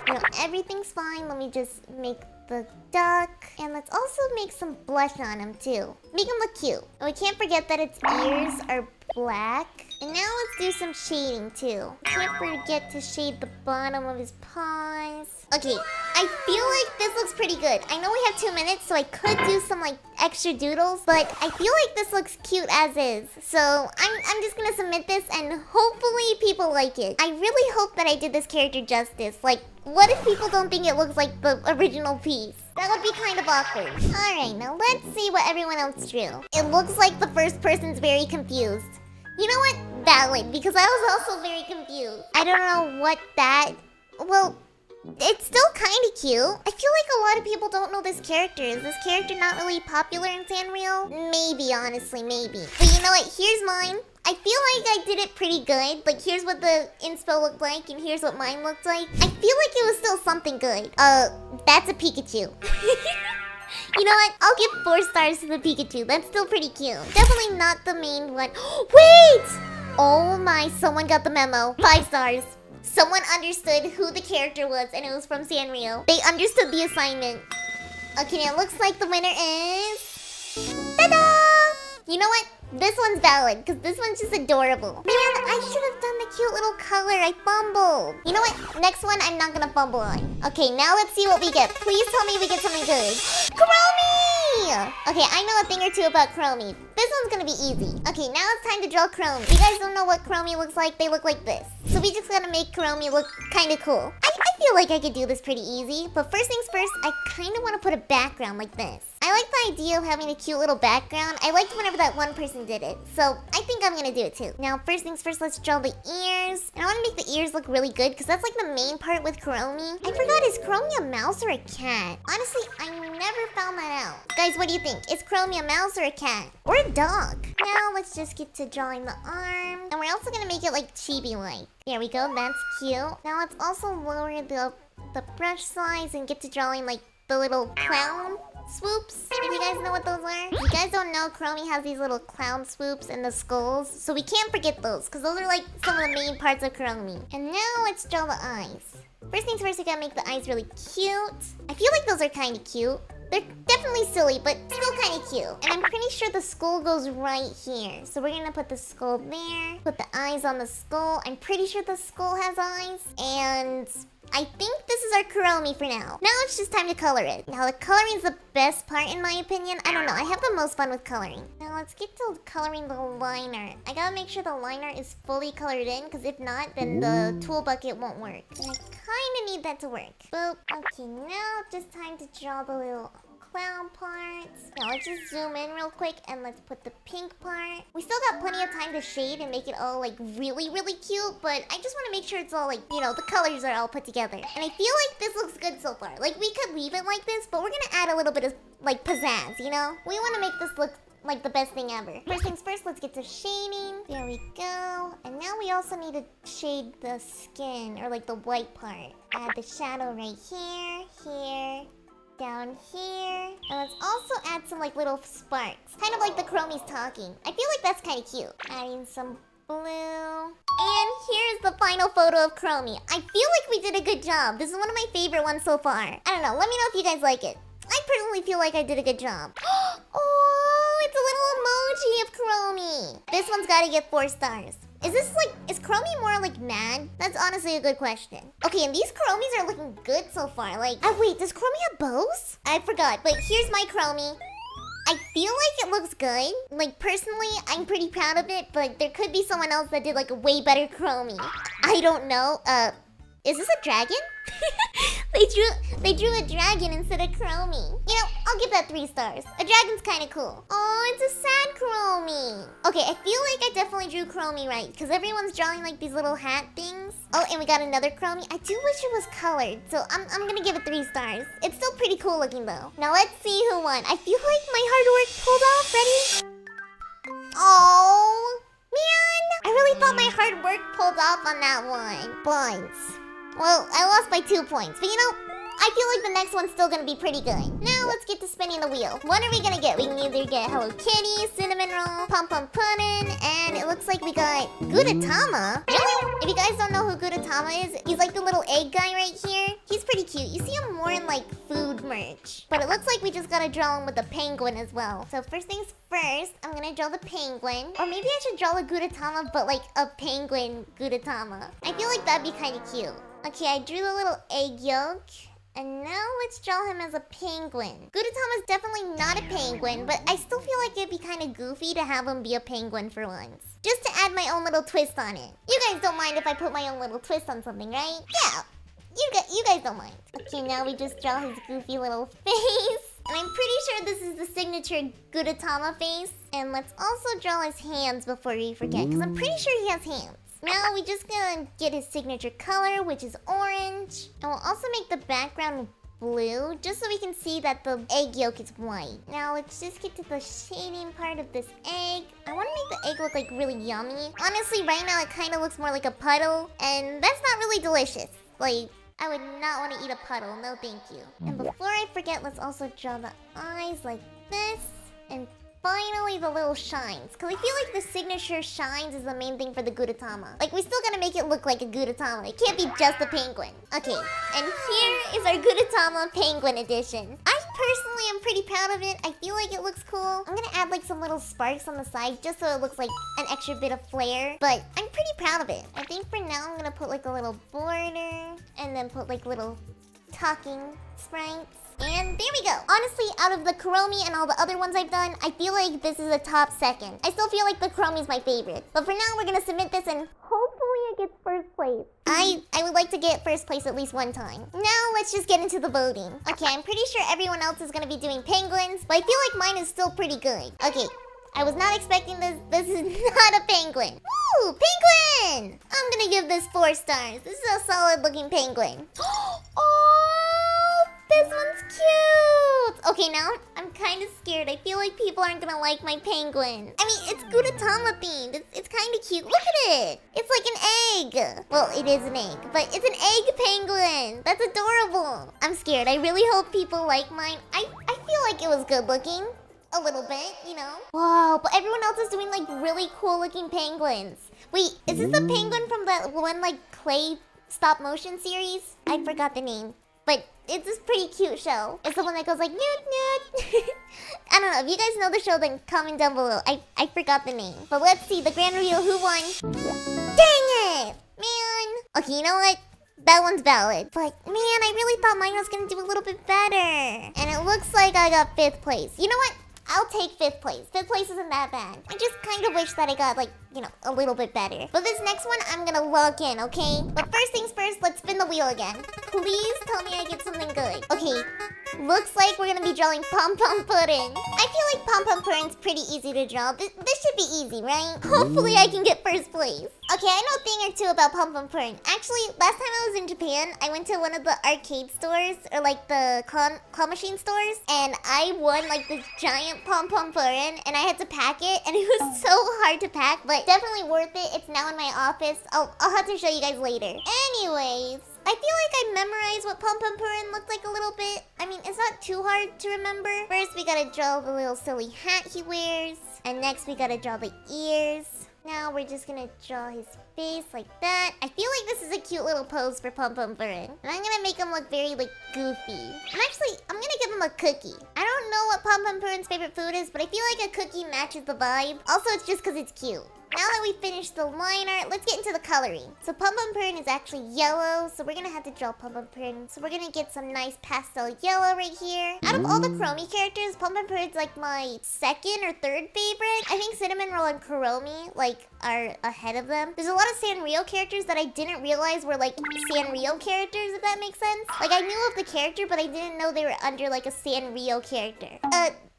S1: You know, everything's fine. Let me just make the duck, and let's also make some blush on him too. Make him look cute. And we can't forget that its ears are black. And now let's do some shading too. Can't forget to shade the bottom of his paws. Okay, I feel like this looks pretty good. I know we have 2 minutes, so I could do some like extra doodles, but I feel like this looks cute as is. So I'm just gonna submit this, and hopefully people like it. I really hope that I did this character justice. Like, what if people don't think it looks like the original piece? That would be kind of awkward. Alright, now let's see what everyone else drew. It looks like the first person's very confused. You know what? Valid, because I was also very confused. I don't know what that... Well, it's still kind of cute. I feel like a lot of people don't know this character. Is this character not really popular in Sanrio? Maybe, honestly, maybe. But you know what? Here's mine. I feel like I did it pretty good. Like, here's what the inspo looked like, and here's what mine looked like. I feel like it was still something good. That's a Pikachu. You know what? I'll give 4 stars to the Pikachu. That's still pretty cute. Definitely not the main one. Wait! Oh my, someone got the memo. 5 stars. Someone understood who the character was, and it was from Sanrio. They understood the assignment. Okay, it looks like the winner is... Ta-da! You know what? This one's valid, because this one's just adorable. Man, I should have done the cute little color. I fumbled. You know what? Next one, I'm not gonna fumble on. Okay, now let's see what we get. Please tell me we get something good. Kuromi! Okay, I know a thing or two about Kuromi. This one's gonna be easy. Okay, now it's time to draw Kuromi. If you guys don't know what Kuromi looks like, they look like this. So we just gotta make Kuromi look kind of cool. I feel like I could do this pretty easy, but first things first, I kind of want to put a background like this. I like the idea of having a cute little background. I liked whenever that one person did it, so I think I'm gonna do it too. Now, first things first, let's draw the ears. And I want to make the ears look really good, because that's like the main part with Kuromi. I forgot, is Kuromi a mouse or a cat? Honestly, I never found that out. Guys, what do you think? Is Kuromi a mouse or a cat? Or a dog? Now, let's just get to drawing the arm. And we're also gonna make it like chibi-like. There we go, that's cute. Now let's also lower the brush size and get to drawing like the little clown swoops. If you guys know what those are. If you guys don't know, Kuromi has these little clown swoops and the skulls. So we can't forget those, because those are like some of the main parts of Kuromi. And now let's draw the eyes. First things first, we gotta make the eyes really cute. I feel like those are kind of cute. They're definitely silly, but still kind of cute. And I'm pretty sure the skull goes right here. So we're gonna put the skull there. Put the eyes on the skull. I'm pretty sure the skull has eyes. And I think this is our Kuromi for now. Now it's just time to color it. Now the coloring is the best part in my opinion. I don't know, I have the most fun with coloring. Now let's get to coloring the liner. I gotta make sure the liner is fully colored in, because if not, then the tool bucket won't work. And I kinda need that to work. Boop. Okay, now just time to draw the little clown parts. Now let's just zoom in real quick and let's put the pink part. We still got plenty of time to shade and make it all like really cute, but I just want to make sure it's all like, you know, the colors are all put together. And I feel like this looks good so far. Like, we could leave it like this, but we're gonna add a little bit of like pizzazz, you know? We want to make this look like the best thing ever. First things first, let's get to shading. There we go. And now we also need to shade the skin, or like the white part. Add the shadow right here, down here. And let's also add some like little sparks. Kind of like the Kuromi's talking. I feel like that's kind of cute. Adding some blue. And here's the final photo of Kuromi. I feel like we did a good job. This is one of my favorite ones so far. I don't know. Let me know if you guys like it. I personally feel like I did a good job. Oh, it's a little emoji of Kuromi. This one's gotta get 4 stars. Is Kuromi more like mad? That's honestly a good question. Okay, and these Kuromis are looking good so far. Like, wait, does Kuromi have bows? I forgot, but here's my Kuromi. I feel like it looks good. Like, personally, I'm pretty proud of it, but there could be someone else that did like a way better Kuromi. I don't know. Is this a dragon? They drew a dragon instead of Kuromi. You know, I'll give that 3 stars. A dragon's kind of cool. Oh, it's a sad Kuromi. Okay, I feel like I definitely drew Kuromi right, because everyone's drawing like these little hat things. Oh, and we got another Kuromi. I do wish it was colored, so I'm gonna give it 3 stars. It's still pretty cool looking though. Now let's see who won. I feel like my hard work pulled off. Ready? Oh, man. I really thought my hard work pulled off on that one. Points. Well, I lost by 2 points, but you know, I feel like the next one's still gonna be pretty good. Now let's get to spinning the wheel. What are we gonna get? We can either get Hello Kitty, Cinnamon Roll, Pompompurin, and it looks like we got Gudetama. If you guys don't know who Gudetama is, he's like the little egg guy right here. He's pretty cute. You see him more in like food merch. But it looks like we just gotta draw him with a penguin as well. So first things first, I'm gonna draw the penguin. Or maybe I should draw the Gudetama, but like a penguin Gudetama. I feel like that'd be kind of cute. Okay, I drew the little egg yolk. And now let's draw him as a penguin. Gudetama's definitely not a penguin, but I still feel like it'd be kind of goofy to have him be a penguin for once. Just to add my own little twist on it. You guys don't mind if I put my own little twist on something, right? Yeah, you guys don't mind. Okay, now we just draw his goofy little face. And I'm pretty sure this is the signature Gudetama face. And let's also draw his hands before we forget, because I'm pretty sure he has hands. Now we just gonna get his signature color, which is orange. And we'll also make the background blue, just so we can see that the egg yolk is white. Now let's just get to the shading part of this egg. I want to make the egg look like really yummy. Honestly, right now it kind of looks more like a puddle, and that's not really delicious. Like, I would not want to eat a puddle, no thank you. And before I forget, let's also draw the eyes like this, and finally the little shines, because I feel like the signature shines is the main thing for the Gudetama. Like, we still gotta make it look like a Gudetama. It can't be just a penguin. Okay, and here is our Gudetama Penguin edition. I personally am pretty proud of it. I feel like it looks cool. I'm gonna add like some little sparks on the side just so it looks like an extra bit of flair, but I'm pretty proud of it. I think for now I'm gonna put like a little border and then put like little talking sprites. And there we go. Honestly, out of the Kuromi and all the other ones I've done, I feel like this is a top second. I still feel like the Kuromi's my favorite. But for now, we're gonna submit this and hopefully it gets first place. I would like to get first place at least one time. Now, let's just get into the voting. Okay, I'm pretty sure everyone else is gonna be doing penguins, but I feel like mine is still pretty good. Okay, I was not expecting this. This is not a penguin. Woo, penguin! I'm gonna give this 4 stars. This is a solid looking penguin. Oh, this one's cute! Okay, now I'm kind of scared. I feel like people aren't gonna like my penguin. I mean, it's Gudetama themed. It's kind of cute. Look at it! It's like an egg. Well, it is an egg, but it's an egg penguin. That's adorable. I'm scared. I really hope people like mine. I feel like it was good looking. A little bit, you know? Whoa, but everyone else is doing like really cool looking penguins. Wait, is this the penguin from that one like clay stop motion series? I forgot the name. But it's this pretty cute show. It's the one that goes like, newt, newt. I don't know. If you guys know the show, then comment down below. I forgot the name. But let's see. The grand reveal. Who won? Dang it! Man. Okay, you know what? That one's valid. But, man, I really thought mine was going to do a little bit better. And it looks like I got 5th place. You know what? I'll take 5th place. 5th place isn't that bad. I just kind of wish that I got, like, you know, a little bit better. But this next one, I'm gonna lock in, okay? But first things first, let's spin the wheel again. Please tell me I get something good. Okay, Looks like we're gonna be drawing Pompompurin. I feel like Pompompurin's pretty easy to draw. This should be easy, right? Hopefully I can get first place. Okay, I know a thing or two about Pompompurin. Actually, last time I was in Japan, I went to one of the arcade stores, or like the claw machine stores, and I won like this giant Pompompurin, and I had to pack it, and it was so hard to pack, but definitely worth it. It's now in my office. I'll have to show you guys later. Anyways, I feel like I memorized what Pompompurin looked like a little bit. I mean, it's not too hard to remember. First, we gotta draw the little silly hat he wears, and next we gotta draw the ears. Now we're just gonna draw his face like that. I feel like this is a cute little pose for Pompompurin. And I'm gonna make him look very, like, goofy. I'm gonna give him a cookie. I don't know what Pompompurin's favorite food is, but I feel like a cookie matches the vibe. Also, it's just because it's cute. Now that we finished the line art, let's get into the coloring. So Pompompurin is actually yellow, so we're gonna have to draw Pompompurin. So we're gonna get some nice pastel yellow right here. Out of all the Kuromi characters, Pompompurin's like my second or third favorite. I think Cinnamon Roll and Kuromi like are ahead of them. There's a lot of Sanrio characters that I didn't realize were like Sanrio characters, if that makes sense. Like I knew of the character, but I didn't know they were under like a Sanrio character.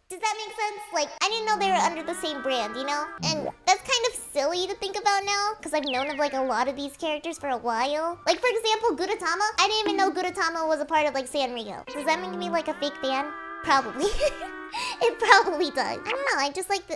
S1: Does that make sense? Like, I didn't know they were under the same brand, you know? And that's kind of silly to think about now, because I've known of, like, a lot of these characters for a while. Like, for example, Gudetama. I didn't even know Gudetama was a part of, like, Sanrio. Does that make me, like, a fake fan? Probably. It probably does. I don't know. I just like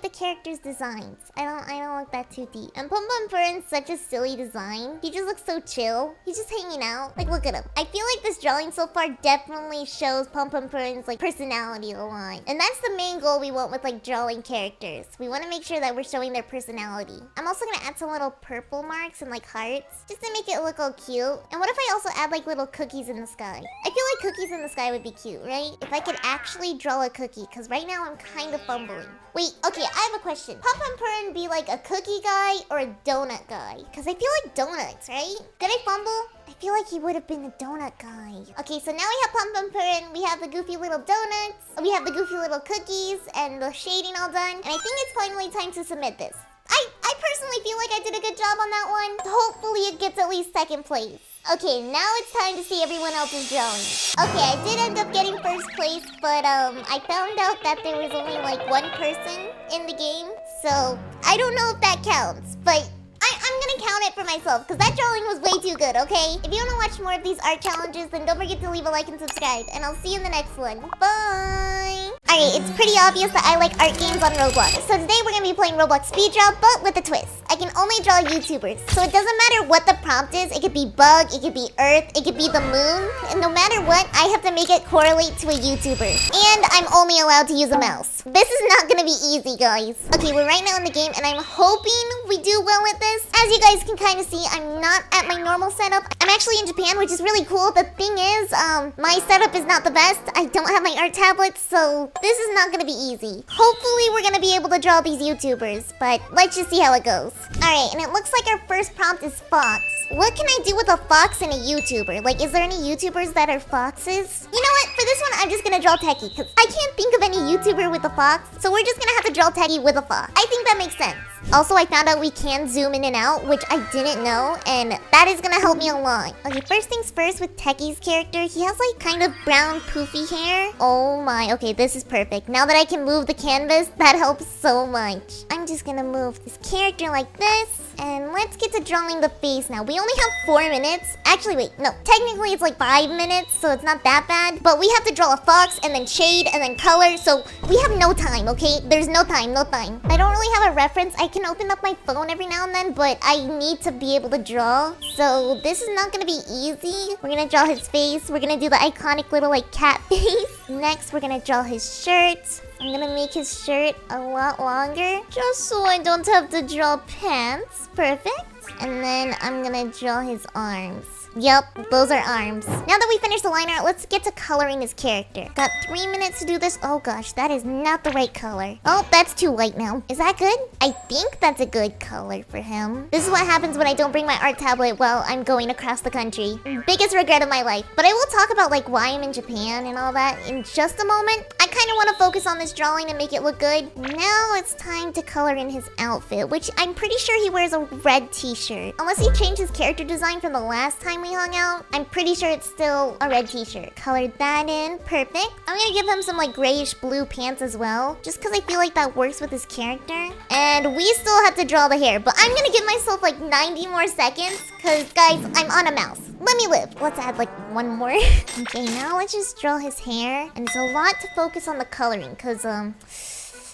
S1: the characters' designs. I don't look that too deep. And Pompompurin's such a silly design. He just looks so chill. He's just hanging out. Like, look at him. I feel like this drawing so far definitely shows Pompompurin's like personality a lot. And that's the main goal we want with like drawing characters. We want to make sure that we're showing their personality. I'm also gonna add some little purple marks and like hearts just to make it look all cute. And what if I also add like little cookies in the sky? I feel like cookies in the sky would be cute, right? If I could actually draw a cookie, because right now I'm kind of fumbling. Wait, okay, I have a question. Pompompurin be like a cookie guy or a donut guy? Because I feel like donuts, right? Did I fumble? I feel like he would have been a donut guy. Okay, so now we have Pompompurin, we have the goofy little donuts, we have the goofy little cookies, and the shading all done. And I think it's finally time to submit this. I personally feel like I did a good job on that one. Hopefully it gets at least second place. Okay, now it's time to see everyone else's drawing. Okay, I did end up getting first place, but I found out that there was only like one person in the game. So, I don't know if that counts, but I'm gonna count it for myself, because that drawing was way too good, okay? If you want to watch more of these art challenges, then don't forget to leave a like and subscribe, and I'll see you in the next one. Bye! Alright, it's pretty obvious that I like art games on Roblox. So today we're gonna be playing Roblox Speed Draw, but with a twist. I can only draw YouTubers, so it doesn't matter what the prompt is. It could be bug, it could be earth, it could be the moon. And no matter what, I have to make it correlate to a YouTuber. And I'm only allowed to use a mouse. This is not gonna be easy, guys. Okay, we're right now in the game, and I'm hoping we do well with this. As you guys can kind of see, I'm not at my normal setup. I'm actually in Japan, which is really cool. The thing is, my setup is not the best. I don't have my art tablets, so this is not gonna be easy. Hopefully, we're gonna be able to draw these YouTubers, but let's just see how it goes. Alright, and it looks like our first prompt is fox. What can I do with a fox and a YouTuber? Like, is there any YouTubers that are foxes? You know what? For this one, I'm just gonna draw Techie, because I can't think of any YouTuber with a fox, so we're just gonna have to draw Techie with a fox. I think that makes sense. Also, I found out we can zoom in and out, which I didn't know, and that is gonna help me a lot. Okay, first things first with Techie's character, he has like kind of brown poofy hair. Oh my, okay, this is perfect. Now that I can move the canvas, that helps so much. I'm just gonna move this character like this, and let's get to drawing the face now. We only have 4 minutes. Actually, wait, no, technically it's like 5 minutes, so it's not that bad. But we have to draw a fox, and then shade, and then color, so we have no time, okay? There's no time, no time. I don't really have a reference. I can open up my phone every now and then, but I need to be able to draw. So this is not gonna be easy. We're gonna draw his face. We're gonna do the iconic little like cat face. Next, we're gonna draw his shirt. I'm gonna make his shirt a lot longer, just so I don't have to draw pants. Perfect. And then I'm gonna draw his arms. Yep, those are arms. Now that we finished the line art, let's get to coloring his character. Got 3 minutes to do this. Oh gosh, that is not the right color. Oh, that's too light now. Is that good? I think that's a good color for him. This is what happens when I don't bring my art tablet while I'm going across the country. Biggest regret of my life. But I will talk about like why I'm in Japan and all that in just a moment. I kind of want to focus on this drawing and make it look good. Now it's time to color in his outfit, which I'm pretty sure he wears a red t-shirt. t-shirt. Unless he changed his character design from the last time we hung out, I'm pretty sure it's still a red t-shirt. Colored that in. Perfect. I'm gonna give him some like grayish blue pants as well, just because I feel like that works with his character. And we still have to draw the hair, but I'm gonna give myself like 90 more seconds, because guys, I'm on a mouse. Let me live. Let's add like one more. Okay, now let's just draw his hair. And it's a lot to focus on the coloring, because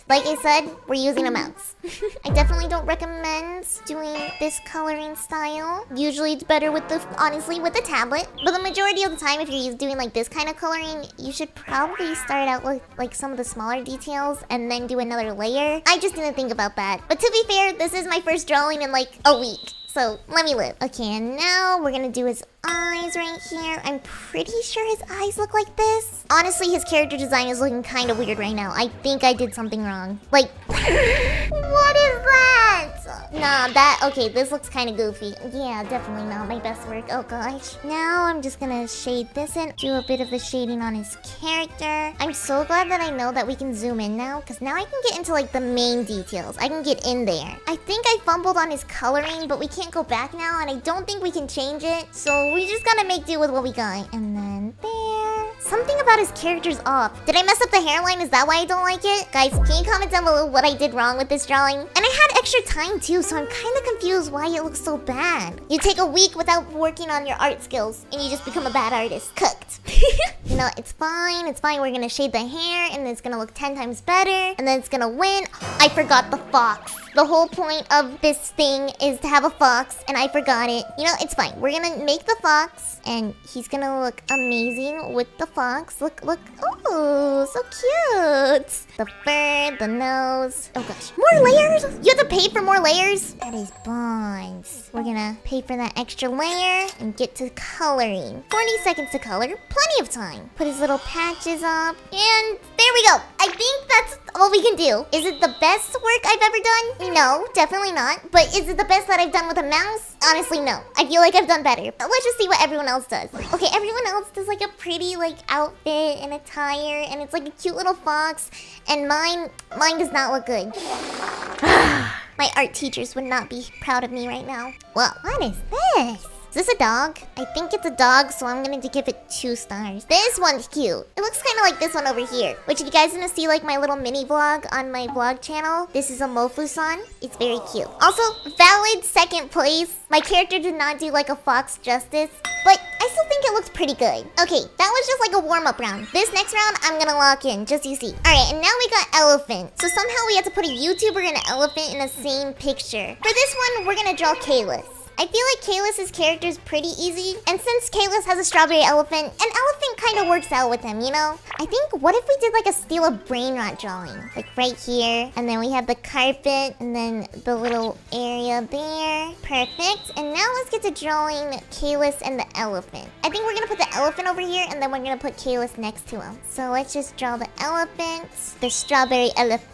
S1: like I said, we're using a mouse. I definitely don't recommend doing this coloring style. Usually it's better with honestly, with the tablet. But the majority of the time, if you're doing like this kind of coloring, you should probably start out with like some of the smaller details and then do another layer. I just didn't think about that. But to be fair, this is my first drawing in like a week. So let me live. Okay, and now we're gonna do his eyes right here. I'm pretty sure his eyes look like this. Honestly, his character design is looking kind of weird right now. I think I did something wrong. Like, what is that? Nah, okay, this looks kind of goofy. Yeah, definitely not my best work. Oh gosh. Now I'm just gonna shade this in, do a bit of the shading on his character. I'm so glad that I know that we can zoom in now, because now I can get into like the main details. I can get in there. I think I fumbled on his coloring, but we can't go back now, and I don't think we can change it. So we just gotta make do with what we got. And then there. Something about his character's off. Did I mess up the hairline? Is that why I don't like it? Guys, can you comment down below what I did wrong with this drawing? And I had extra time too, so I'm kind of confused why it looks so bad. You take a week without working on your art skills, and you just become a bad artist. Cooked. No, it's fine. It's fine. We're gonna shade the hair, and it's gonna look 10 times better. And then it's gonna win. I forgot the fox. The whole point of this thing is to have a fox, and I forgot it. You know, it's fine. We're gonna make the fox, and he's gonna look amazing with the fox. Look. Oh, so cute. The fur, the nose. Oh gosh. More layers? You have to pay for more layers? That is buns. We're gonna pay for that extra layer and get to coloring. 40 seconds to color. Plenty of time. Put his little patches up, and there we go. I think that's all we can do. Is it the best work I've ever done? No, definitely not. But is it the best that I've done with a mouse? Honestly, no. I feel like I've done better. But let's just see what everyone else does. Okay, everyone else does like a pretty like outfit and attire, and it's like a cute little fox. And mine does not look good. My art teachers would not be proud of me right now. Well, what is this? Is this a dog? I think it's a dog, so I'm gonna give it 2 stars. This one's cute. It looks kind of like this one over here. Which, if you guys want to see like my little mini vlog on my vlog channel, this is a Mofu-san. It's very cute. Also, valid second place. My character did not do like a fox justice, but I still think it looks pretty good. Okay, that was just like a warm-up round. This next round, I'm gonna lock in, just so you see. Alright, and now we got elephant. So somehow we have to put a YouTuber and an elephant in the same picture. For this one, we're gonna draw Kalis. I feel like Kalis's character is pretty easy, and since Kalis has a strawberry elephant, an elephant kind of works out with him, you know? I think, what if we did like a steal of brain rot drawing? Like right here, and then we have the carpet, and then the little area there. Perfect. And now let's get to drawing Kalis and the elephant. I think we're gonna put the elephant over here, and then we're gonna put Kalis next to him. So let's just draw the elephant, the strawberry elephant.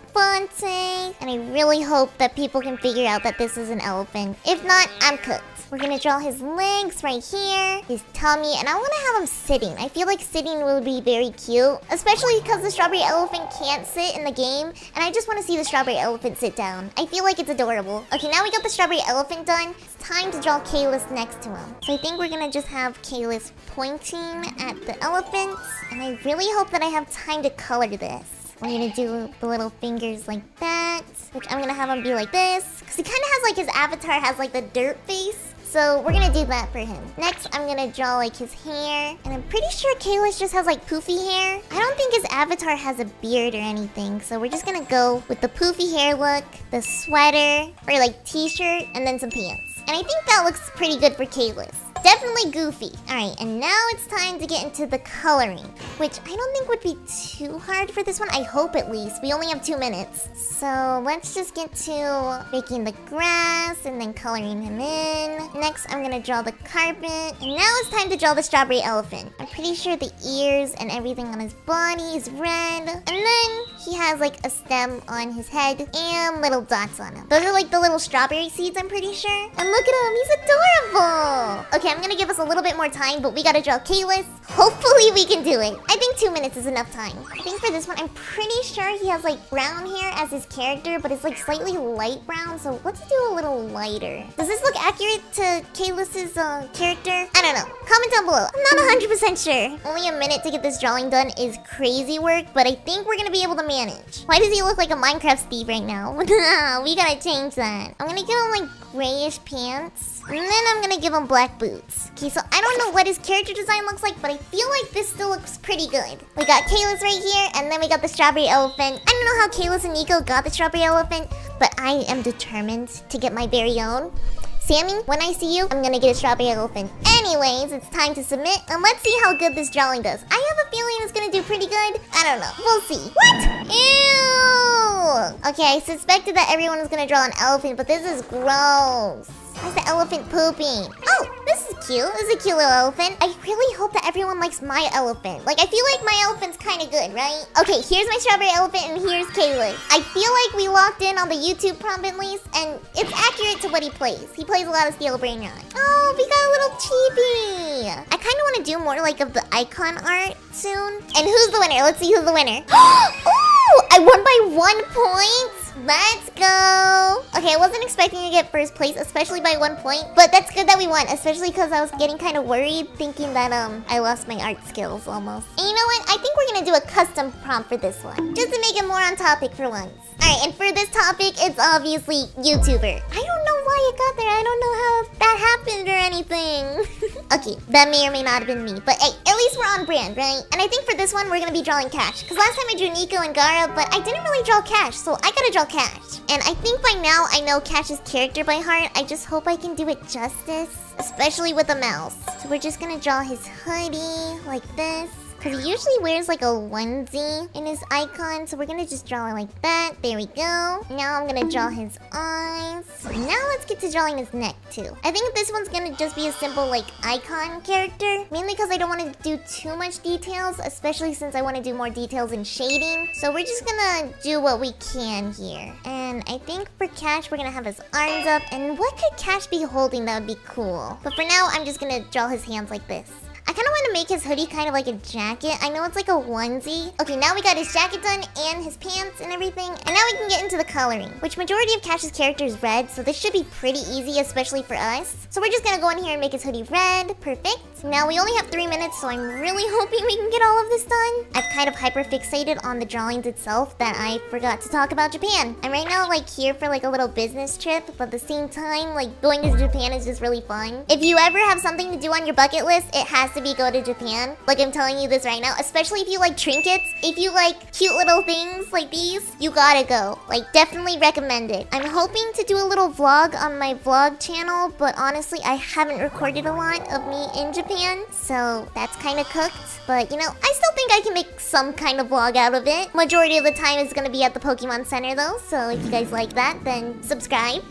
S1: And I really hope that people can figure out that this is an elephant. If not, I'm cooked. We're gonna draw his legs right here, his tummy, and I want to have him sitting. I feel like sitting will be very cute, especially because the strawberry elephant can't sit in the game, and I just want to see the strawberry elephant sit down. I feel like it's adorable. Okay, now we got the strawberry elephant done. It's time to draw Kalis next to him. So I think we're gonna just have Kalis pointing at the elephant, and I really hope that I have time to color this. We're gonna do the little fingers like that, which I'm gonna have him be like this, because he kind of has like his avatar has like the dirt face. So we're gonna do that for him. Next, I'm gonna draw like his hair, and I'm pretty sure Kalis just has like poofy hair. I don't think his avatar has a beard or anything, so we're just gonna go with the poofy hair look, the sweater, or like t-shirt, and then some pants. And I think that looks pretty good for Kalis. Definitely goofy. Alright, and now it's time to get into the coloring, which I don't think would be too hard for this one. I hope at least. We only have 2 minutes. So let's just get to making the grass and then coloring him in. Next, I'm gonna draw the carpet. And now it's time to draw the strawberry elephant. I'm pretty sure the ears and everything on his body is red. And then he has like a stem on his head and little dots on him. Those are like the little strawberry seeds, I'm pretty sure. And look at him, he's adorable. Okay, I'm gonna give us a little bit more time, but we gotta draw Kalis. Hopefully we can do it. I think 2 minutes is enough time. I think for this one, I'm pretty sure he has like brown hair as his character, but it's like slightly light brown, so let's do a little lighter. Does this look accurate to Kalis's character? I don't know. Comment down below. I'm not 100% sure. Only a minute to get this drawing done is crazy work, but I think we're gonna be able to manage. Why does he look like a Minecraft Steve right now? We gotta change that. I'm gonna give him like grayish pants, and then I'm gonna give him black boots. Okay, so I don't know what his character design looks like, but I feel like this still looks pretty good. We got Kalis right here, and then we got the strawberry elephant. I don't know how Kalis and Nico got the strawberry elephant, but I am determined to get my very own. Sammy, when I see you, I'm gonna get a strawberry elephant. Anyways, it's time to submit, and let's see how good this drawing does. I have a feeling it's gonna do pretty good. I don't know. We'll see. What? Ew! Okay, I suspected that everyone was gonna draw an elephant, but this is gross. Why's the elephant pooping? Oh, this is cute. This is a cute little elephant. I really hope that everyone likes my elephant. Like, I feel like my elephant's kind of good, right? Okay, here's my strawberry elephant, and here's Kalis. I feel like we locked in on the YouTube prompt at least, and it's accurate to what he plays. He plays a lot of Steel Brain Rot. Oh, we got a little chibi. I kind of want to do more like of the icon art soon. And who's the winner? Let's see who's the winner. Oh, I won by 1 point. Let's go. Okay, I wasn't expecting to get first place, especially by 1 point, but that's good that we won, especially because I was getting kind of worried, thinking that I lost my art skills almost. And you know what? I think we're gonna do a custom prompt for this one, just to make it more on topic for once. Alright, and for this topic, it's obviously YouTuber. I don't know why it got there. I don't know how that happened or anything. Okay, that may or may not have been me, but hey, at least we're on brand, right? And I think for this one, we're gonna be drawing Cash, because last time I drew Nico and Gara, but I didn't really draw Cash, so I gotta draw Cash. And I think by now I know Cash's character by heart. I just hope I can do it justice, especially with a mouse. So we're just gonna draw his hoodie like this, because he usually wears like a onesie in his icon, so we're gonna just draw it like that. There we go. Now I'm gonna draw his eyes. Now let's get to drawing his neck too. I think this one's gonna just be a simple like icon character, mainly because I don't want to do too much details, especially since I want to do more details in shading. So we're just gonna do what we can here. And I think for Cash, we're gonna have his arms up. And what could Cash be holding that would be cool? But for now, I'm just gonna draw his hands like this. I kind of want to make his hoodie kind of like a jacket. I know it's like a onesie. Okay, now we got his jacket done and his pants and everything. And now we can get into the coloring, which majority of Cash's character is red, so this should be pretty easy, especially for us. So we're just gonna go in here and make his hoodie red. Perfect. Now we only have 3 minutes, so I'm really hoping we can get all of this done. I've kind of hyper fixated on the drawings itself that I forgot to talk about Japan. I'm right now like here for like a little business trip, but at the same time, like going to Japan is just really fun. If you ever have something to do on your bucket list, it has to be go to Japan. Like, I'm telling you this right now, especially if you like trinkets, if you like cute little things like these, you gotta go. Like, definitely recommend it. I'm hoping to do a little vlog on my vlog channel, but honestly, I haven't recorded a lot of me in Japan, so that's kind of cooked. But, you know, I still think I can make some kind of vlog out of it. Majority of the time it's gonna be at the Pokemon Center though, so if you guys like that, then subscribe.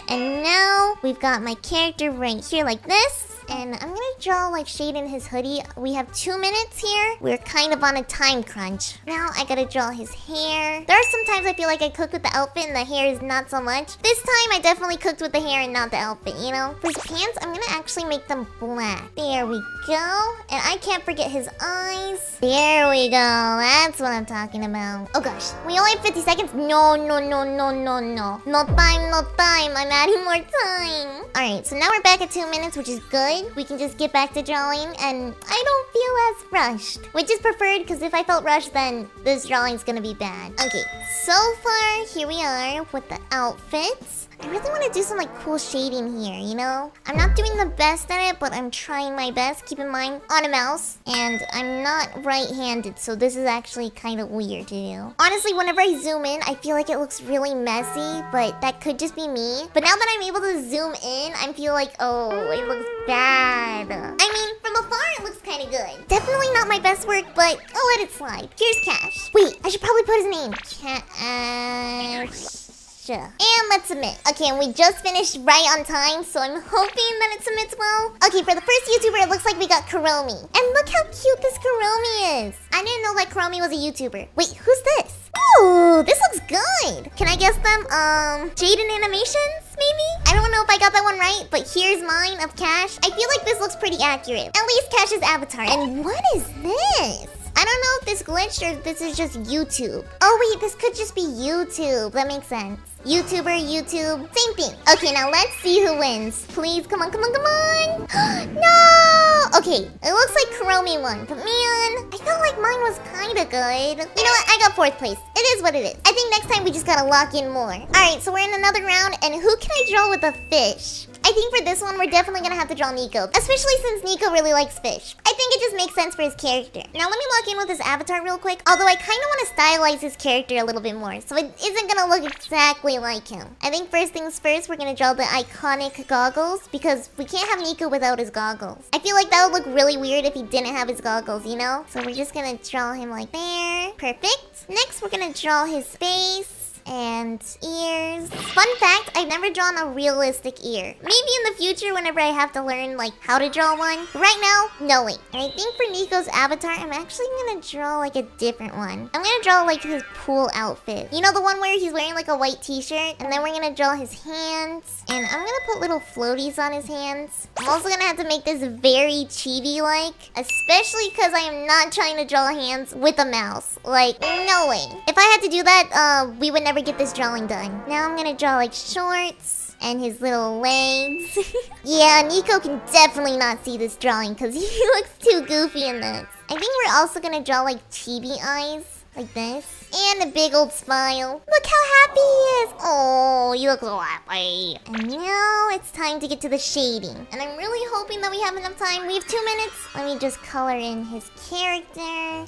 S1: And now, we've got my character right here like this. And I'm gonna draw like shade in his hoodie. We have 2 minutes here. We're kind of on a time crunch. Now I gotta draw his hair. There are some times I feel like I cook with the outfit and the hair is not so much. This time I definitely cooked with the hair and not the outfit, you know? For his pants, I'm gonna actually make them black. There we go. And I can't forget his eyes. There we go. That's what I'm talking about. Oh gosh, we only have 50 seconds. No. No time. I'm adding more time. Alright, so now we're back at 2 minutes, which is good. We can just get back to drawing, and I don't feel as rushed, which is preferred because if I felt rushed, then this drawing's gonna be bad. Okay, so far, here we are with the outfits. I really want to do some like cool shading here, you know? I'm not doing the best at it, but I'm trying my best. Keep in mind, on a mouse, and I'm not right-handed, so this is actually kind of weird to do. Honestly, whenever I zoom in, I feel like it looks really messy, but that could just be me. But now that I'm able to zoom in, I feel like, oh, it looks bad. I mean, from afar, it looks kind of good. Definitely not my best work, but I'll let it slide. Here's Cash. Wait, I should probably put his name. Cash. Sure. And let's submit. Okay, and we just finished right on time, so I'm hoping that it submits well. Okay, for the first YouTuber, it looks like we got Kuromi. And look how cute this Kuromi is. I didn't know that Kuromi was a YouTuber. Wait, who's this? Ooh, this looks good. Can I guess them? Jaden Animations, maybe? I don't know if I got that one right, but here's mine of Cash. I feel like this looks pretty accurate. At least Cash's avatar. And what is this? I don't know if this glitched or if this is just YouTube. Oh wait, this could just be YouTube. That makes sense. YouTuber, YouTube, same thing. Okay, now let's see who wins. Please, come on, come on, come on. No! Okay, it looks like Kuromi won, but man, I felt like mine was kinda good. You know what? I got 4th place. It is what it is. I think next time we just gotta lock in more. Alright, so we're in another round, and who can I draw with a fish? I think for this one, we're definitely gonna have to draw Nico, especially since Nico really likes fish. I think it just makes sense for his character. Now let me lock in with his avatar real quick, although I kinda wanna stylize his character a little bit more, so it isn't gonna look exactly like him. I think first things first, we're gonna draw the iconic goggles, because we can't have Nico without his goggles. I feel like that would look really weird if he didn't have his goggles, you know? So we're just gonna draw him like there. Perfect. Next, we're gonna draw his face and ears. Fun fact, I've never drawn a realistic ear. Maybe in the future whenever I have to learn like how to draw one. Right now, no way. And I think for Nico's avatar, I'm actually gonna draw like a different one. I'm gonna draw like his pool outfit. You know, the one where he's wearing like a white t-shirt, and then we're gonna draw his hands, and I'm gonna put little floaties on his hands. I'm also gonna have to make this very chibi-like, especially because I am not trying to draw hands with a mouse. Like, no way. If I had to do that, we would never get this drawing done. Now I'm gonna draw like shorts and his little legs. Yeah, Nico can definitely not see this drawing because he looks too goofy in this. I think we're also gonna draw like chibi eyes, like this. And a big old smile. Look how happy he is. Oh, you look so happy. And now it's time to get to the shading. And I'm really hoping that we have enough time. We have 2 minutes. Let me just color in his character.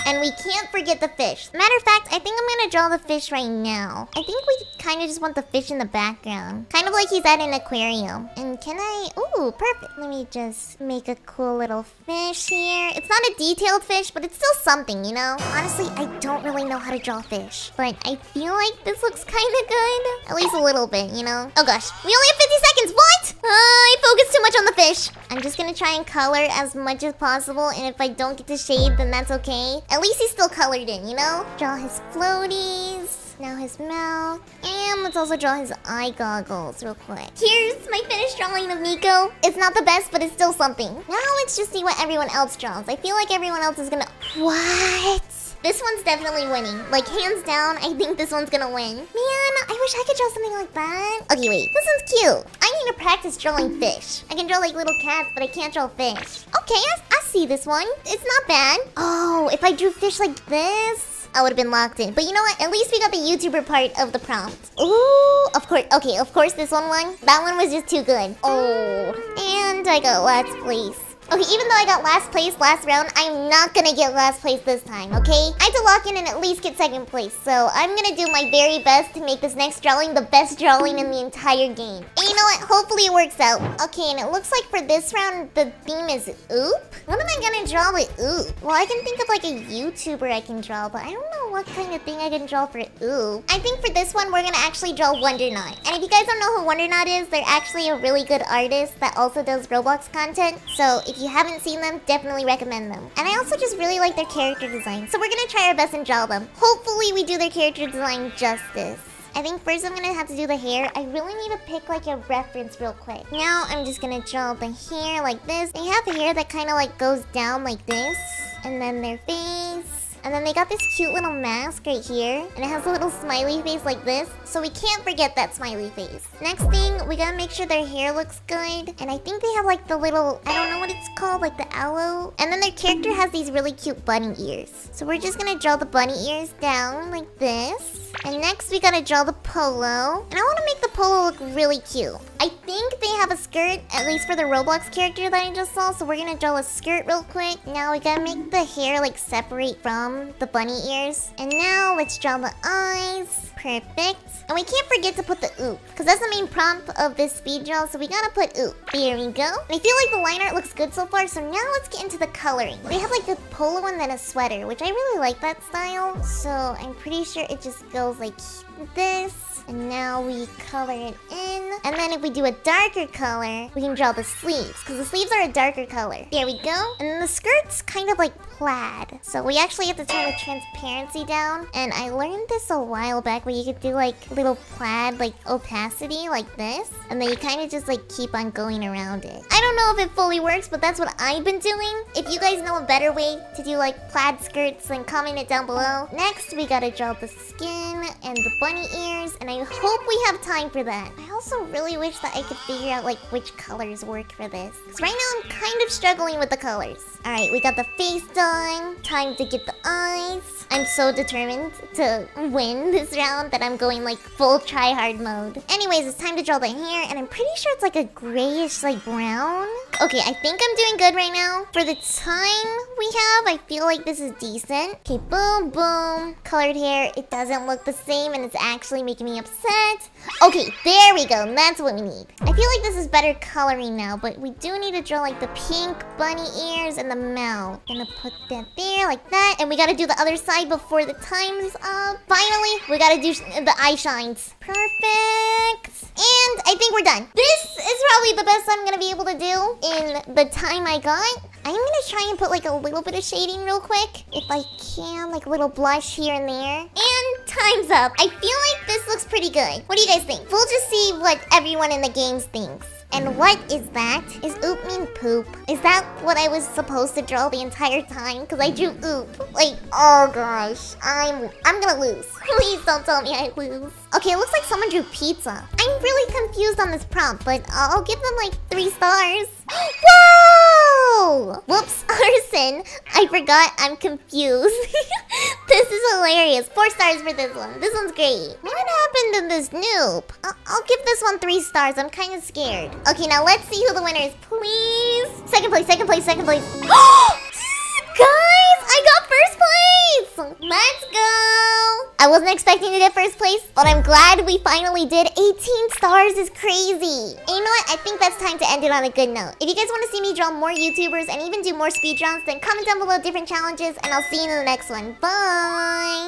S1: And we can't forget the fish. Matter of fact, I think I'm gonna draw the fish right now. I think we kind of just want the fish in the background. Kind of like he's at an aquarium. And can I... Ooh, perfect. Let me just make a cool little fish here. It's not a detailed fish, but it's still something, you know? Honestly, I don't really know how to draw fish, but I feel like this looks kind of good. At least a little bit, you know? Oh gosh, we only have 50 seconds. What? I focused too much on the fish. I'm just gonna try and color as much as possible, and if I don't get to shade, then that's okay. At least he's still colored in, you know? Draw his floaties. Now his mouth. And let's also draw his eye goggles real quick. Here's my finished drawing of Nico. It's not the best, but it's still something. Now let's just see what everyone else draws. I feel like everyone else is gonna... What? This one's definitely winning. Like, hands down, I think this one's gonna win. Man, I wish I could draw something like that. Okay, wait. This one's cute. I need to practice drawing fish. I can draw, like, little cats, but I can't draw fish. Okay, I see this one. It's not bad. Oh, if I drew fish like this, I would have been locked in. But you know what? At least we got the YouTuber part of the prompt. Ooh, of course. Okay, of course this one won. That one was just too good. Oh, and I got last place. Okay, even though I got last place last round, I'm not gonna get last place this time, okay? I have to lock in and at least get 2nd place, so I'm gonna do my very best to make this next drawing the best drawing in the entire game. And you know what? Hopefully it works out. Okay, and it looks like for this round, the theme is oop? What am I gonna draw with oop? Well, I can think of like a YouTuber I can draw, but I don't know what kind of thing I can draw for oop. I think for this one, we're gonna actually draw Wondernaut. And if you guys don't know who Wondernaut is, they're actually a really good artist that also does Roblox content. So if you haven't seen them, definitely recommend them. And I also just really like their character design. So we're gonna try our best and draw them. Hopefully we do their character design justice. I think first I'm gonna have to do the hair. I really need to pick like a reference real quick. Now I'm just gonna draw the hair like this. They have hair that kind of like goes down like this. And then their face. And then they got this cute little mask right here. And it has a little smiley face like this. So we can't forget that smiley face. Next thing, we gotta make sure their hair looks good. And I think they have like the little, I don't know what it's called, like the aloe. And then their character has these really cute bunny ears. So we're just gonna draw the bunny ears down like this. And next we gotta draw the polo. And I wanna make the polo look really cute. I think they have a skirt, at least for the Roblox character that I just saw. So we're gonna draw a skirt real quick. Now we gotta make the hair like separate from the bunny ears. And now let's draw the eyes. Perfect. And we can't forget to put the oop, because that's the main prompt of this speed draw, so we gotta put oop. There we go. And I feel like the line art looks good so far, so now let's get into the coloring. They have like a polo and then a sweater, which I really like that style. So I'm pretty sure it just goes like this. And now we color it in. And then if we do a darker color, we can draw the sleeves, because the sleeves are a darker color. There we go. And then the skirt's kind of like plaid. So we actually have to turn the transparency down. And I learned this a while back where you could do like little plaid like opacity like this. And then you kind of just like keep on going around it. I don't know if it fully works, but that's what I've been doing. If you guys know a better way to do like plaid skirts, then comment it down below. Next, we gotta draw the skin and the bunny ears. And I hope we have time for that. I also really wish that I could figure out like which colors work for this. Because right now I'm kind of struggling with the colors. Alright, we got the face done. Time to get the eyes. I'm so determined to win this round that I'm going like full try-hard mode. Anyways, it's time to draw the hair, and I'm pretty sure it's like a grayish like brown. Okay, I think I'm doing good right now. For the time we have, I feel like this is decent. Okay, boom, boom. Colored hair. It doesn't look the same, and it's actually making me upset. Okay, there we go. That's what we need. I feel like this is better coloring now, but we do need to draw like the pink bunny ears and the mouth. Gonna put that there like that, and we gotta do the other side before the time's up. Finally, we gotta do the eye shines. Perfect. And I think we're done. This is probably the best I'm gonna be able to do in the time I got. I'm gonna try and put like a little bit of shading real quick. If I can, like a little blush here and there. And time's up. I feel like this looks pretty good. What do you guys think? We'll just see what everyone in the games thinks. And what is that? Is oop mean poop? Is that what I was supposed to draw the entire time? Because I drew oop. Like, oh gosh. I'm gonna lose. Please don't tell me I lose. Okay, it looks like someone drew pizza. I'm really confused on this prompt, but I'll give them like 3 stars. Whoa! Whoops, arson. I forgot I'm confused. This is hilarious. 4 stars for this one. This one's great. What happened to this noob? I'll give this one 3 stars. I'm kind of scared. Okay, now let's see who the winner is, please. Second place, second place, second place. Guys, I got first place! Let's go! I wasn't expecting to get first place, but I'm glad we finally did. 18 stars is crazy. And you know what? I think that's time to end it on a good note. If you guys want to see me draw more YouTubers and even do more speedruns, then comment down below different challenges, and I'll see you in the next one. Bye!